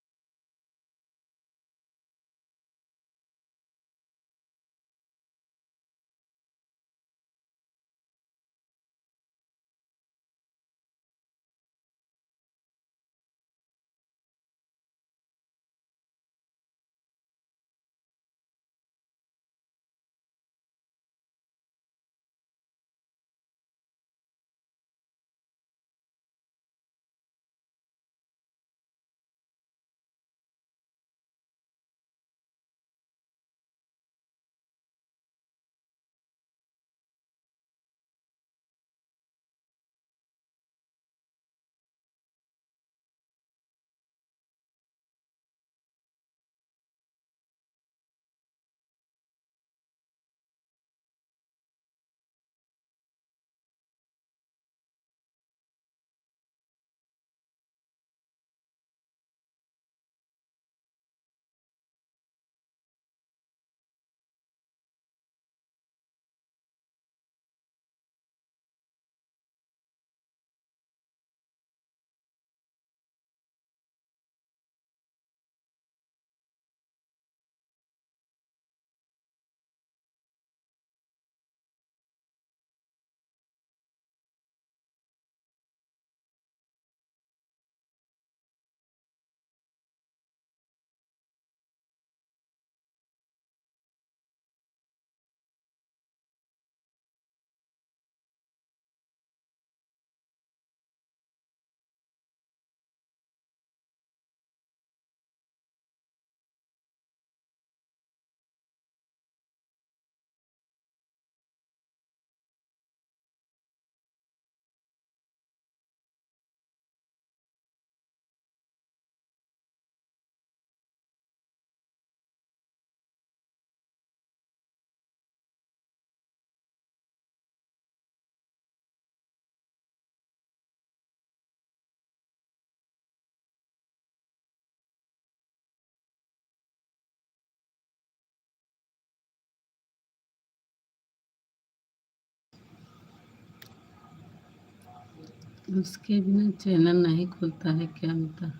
उसके बिना चैनल नहीं खुलता है क्या होता?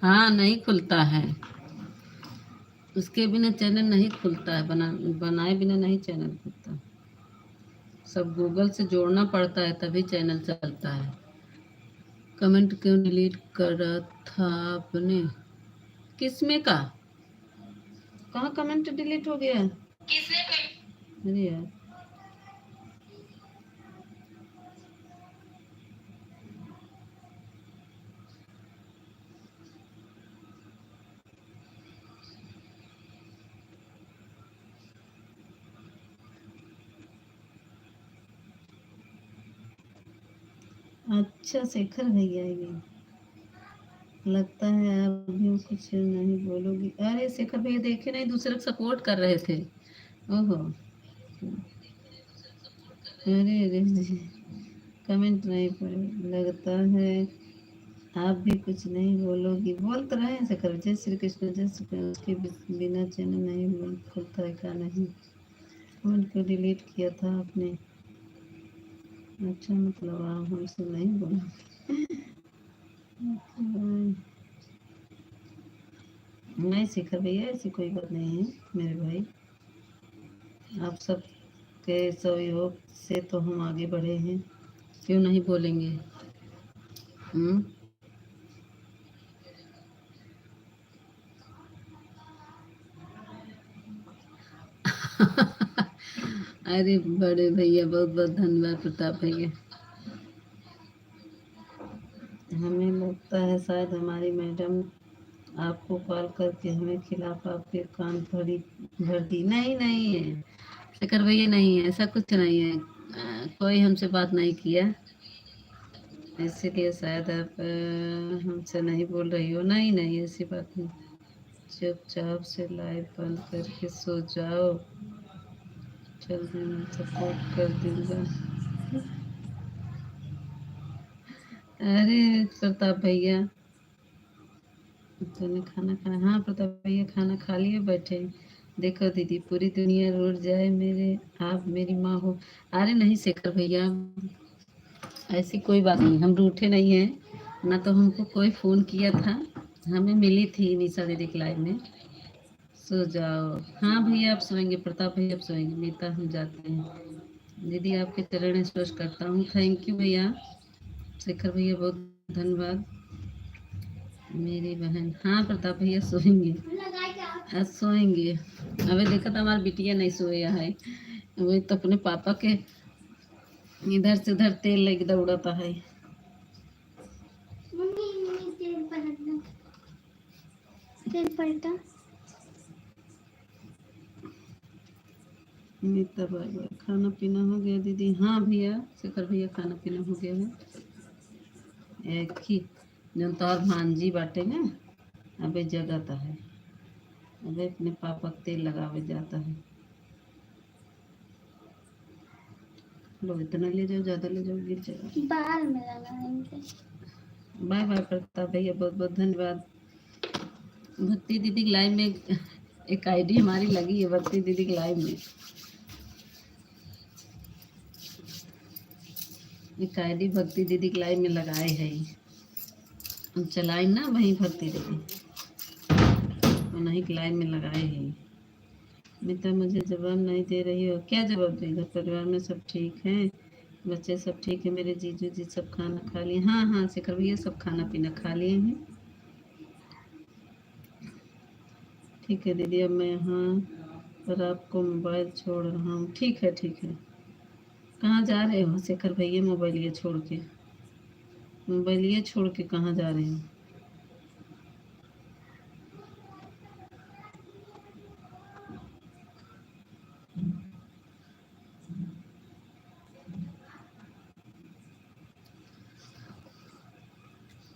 हाँ, नहीं खुलता है। उसके बिना चैनल नहीं खुलता है, बनाए बिना नहीं चैनल खुलता। सब गूगल से जोड़ना पड़ता है तभी चैनल चलता है। कमेंट क्यों डिलीट करा था आपने? किसमें का? कहाँ कमेंट डिलीट हो गया? अरे यार, अच्छा शेखर भैया ये लगता है आप भी कुछ नहीं बोलोगी। अरे शेखर भैया देखे नहीं, दूसरे को सपोर्ट कर रहे थे। ओहो। अरे अरे अरे, कमेंट नहीं पढ़े लगता है। आप भी कुछ नहीं बोलोगी। बोल तो रहे हैं शेखर, जय श्री कृष्ण जय श्री कृष्ण। उसके बिना चैनल नहीं खुलता है क्या? नहीं, कमेंट क्यों डिलीट किया था आपने? अच्छा, मतलब आप हमसे नहीं बोला। नहीं शेखर भैया, ऐसी कोई बात नहीं है मेरे भाई। आप सब के सहयोग से तो हम आगे बढ़े हैं, क्यों नहीं बोलेंगे? हम्म। अरे बड़े भैया, बहुत बहुत धन्यवाद प्रताप भैया। हमें लगता है शायद हमारी मैडम आपको कॉल करके हमें खिलाफ आपके कान भर दी। नहीं नहीं है शेखर भैया, नहीं है, ऐसा कुछ नहीं है। कोई हमसे बात नहीं किया, इसीलिए शायद आप हमसे नहीं बोल रही हो। नहीं नहीं, ऐसी बात नहीं। चुपचाप से लाइव बंद करके सो जाओ, चल देना, सपोर्ट कर दूंगा। अरे प्रताप भैया, तूने खाना खाना? हाँ प्रताप भैया, खाना खा लिए बैठे। देखो दीदी, पूरी दुनिया रूठ जाए मेरे, आप मेरी माँ हो। अरे नहीं शेखर भैया, ऐसी कोई बात नहीं, हम रूठे नहीं हैं ना। तो हमको कोई फ़ोन किया था, हमें मिली थी निशा दीदी की लाइव में। सो जाओ। हाँ भैया, आप सोएंगे? प्रताप भैया आप सोएंगे? मीता हम जाते हैं। दीदी आपके चरण स्पर्श करता हूँ। थैंक यू भैया। शेखर भैया बहुत धन्यवाद। मेरी बहन, हाँ प्रताप भैया सोएंगे, आज सोएंगे। अबे देखा था हमारा बिटिया नहीं सोया है, वही तो अपने पापा के इधर से उधर तेल लेके दौड़ता है। तेल पलटा। Neeta bye bye. खाना पीना हो गया दीदी? हाँ भैया, शेखर भैया खाना पीना हो गया है। एक ही जन तोहर भांजी बाटे ना, अबे जगता है, अबे अपने पापा के तेल लगावे जाता है। लो इतना ले जाओ, ज्यादा ले जाओ गिर जाएगा। बाल में लगाएंगे। बाय बाय प्रताप भैया, बहुत बहुत धन्यवाद। भक्ति दीदी की लाइव में एक आईडी हमारी लगी है, भक्ति दीदी की लाइव में एक आईडी भक्ति दीदी की लाइव में लगाए है। हम चलाए ना वहीं भक्ति दीदी, उन्हीं की लाइव में लगाए हैं। मीता मुझे जवाब नहीं दे रही हो, क्या जवाब दे? घर परिवार में सब ठीक हैं? बच्चे सब ठीक है? मेरे जीजू जी सब खाना खा लिए? हाँ हाँ शेखर भैया, सब खाना पीना खा लिए हैं। ठीक है दीदी, अब मैं यहाँ पर आपको मोबाइल छोड़ रहा हूँ। ठीक है ठीक है। कहाँ जा रहे हो शेखर भैया? मोबाइल ये छोड़ के, मोबाइल ये छोड़ के कहाँ जा रहे हो?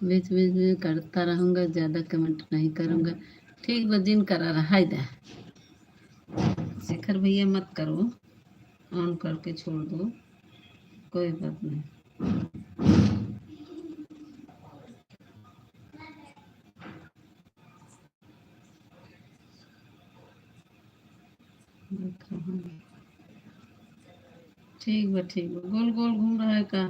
बीच बीच में करता रहूँगा, ज़्यादा कमेंट नहीं करूँगा। ठीक बस, जिन करा रहा है शेखर भैया मत करो, ऑन करके छोड़ दो, कोई बात नहीं। ठीक बा ठीक बा। गोल गोल घूम रहा है का?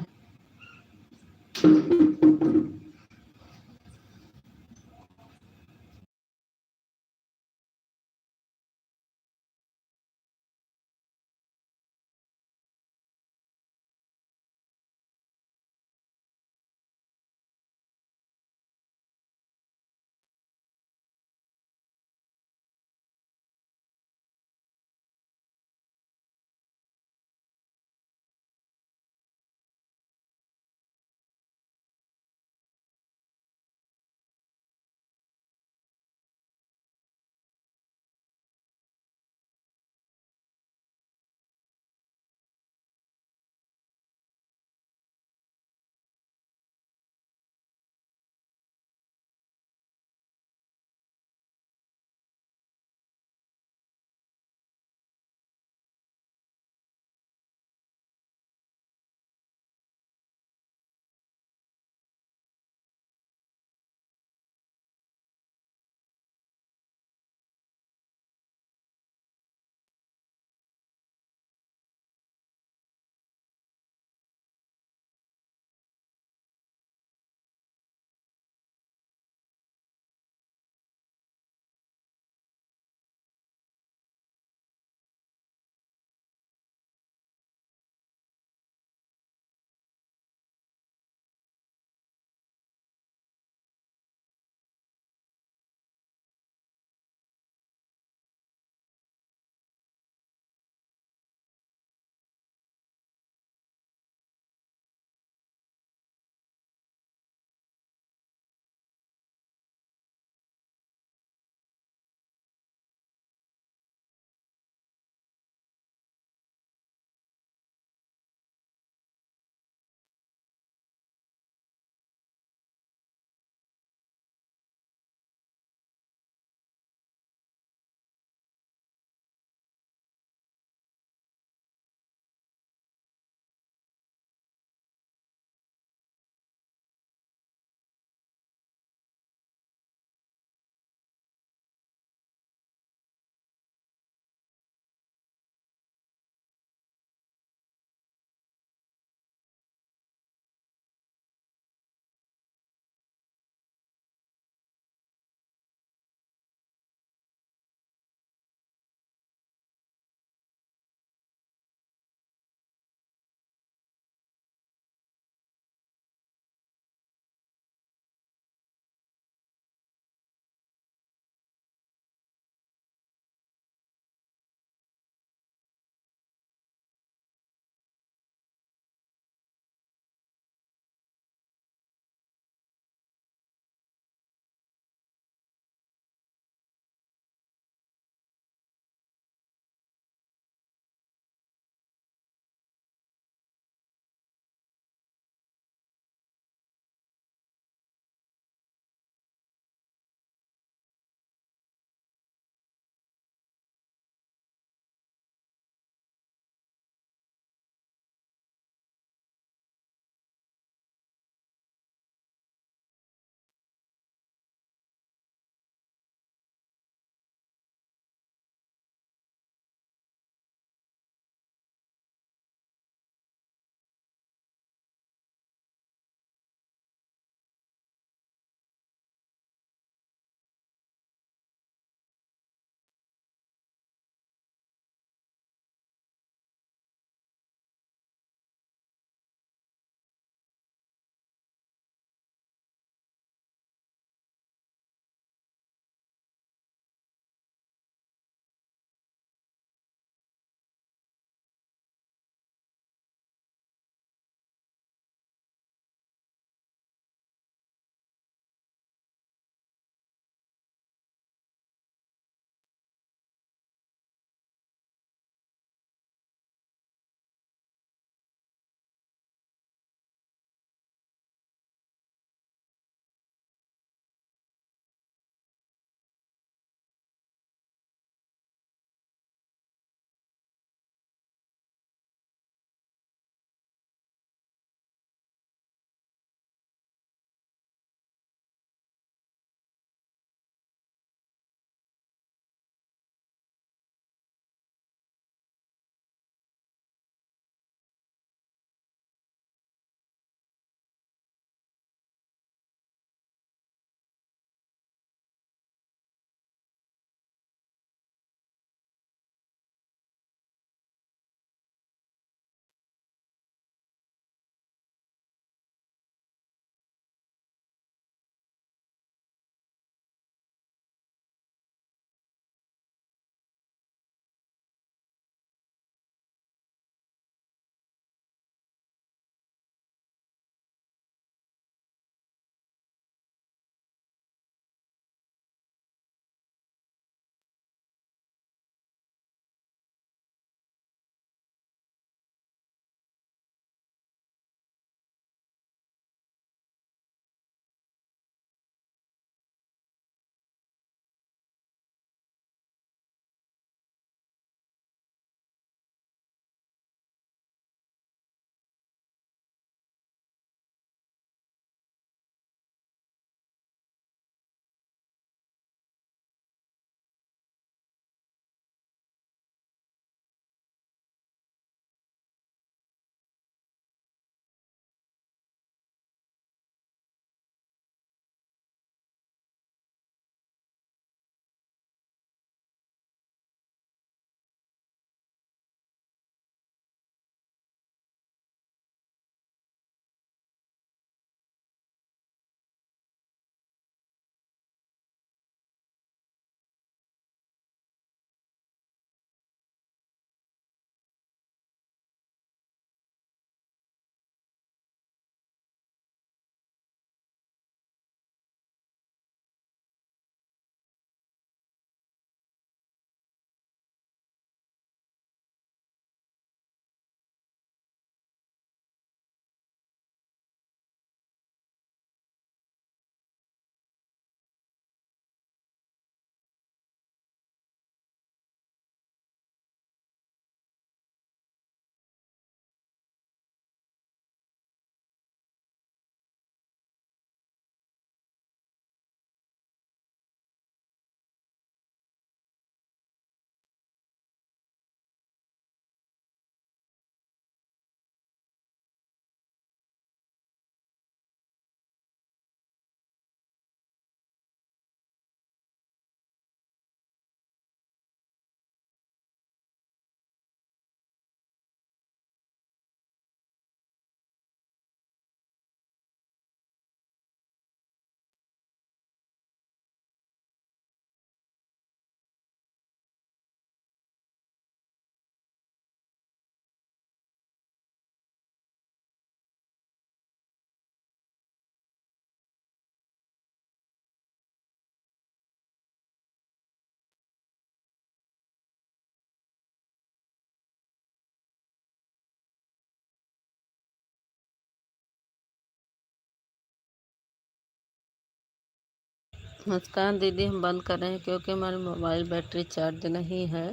मुस्कान दीदी हम बंद कर रहे हैं क्योंकि हमारी मोबाइल बैटरी चार्ज नहीं है,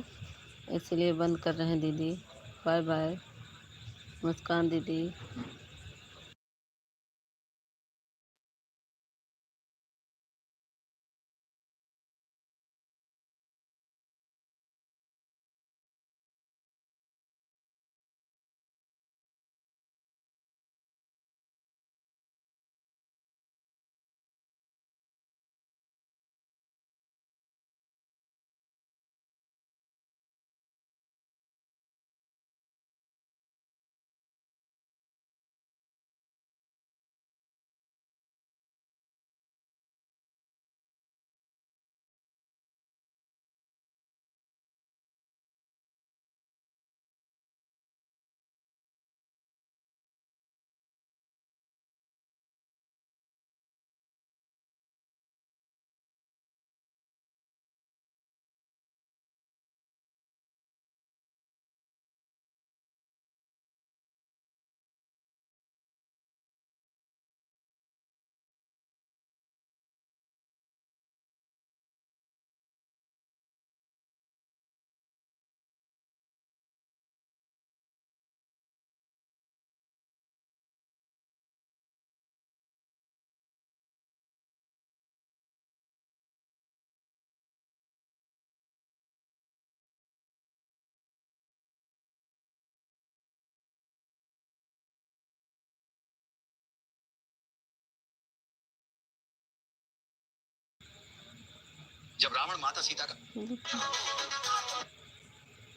इसलिए बंद कर रहे हैं दीदी। बाय बाय मुस्कान दीदी। जब रावण माता सीता का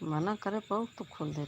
मना करे पाओ तो खोल देते।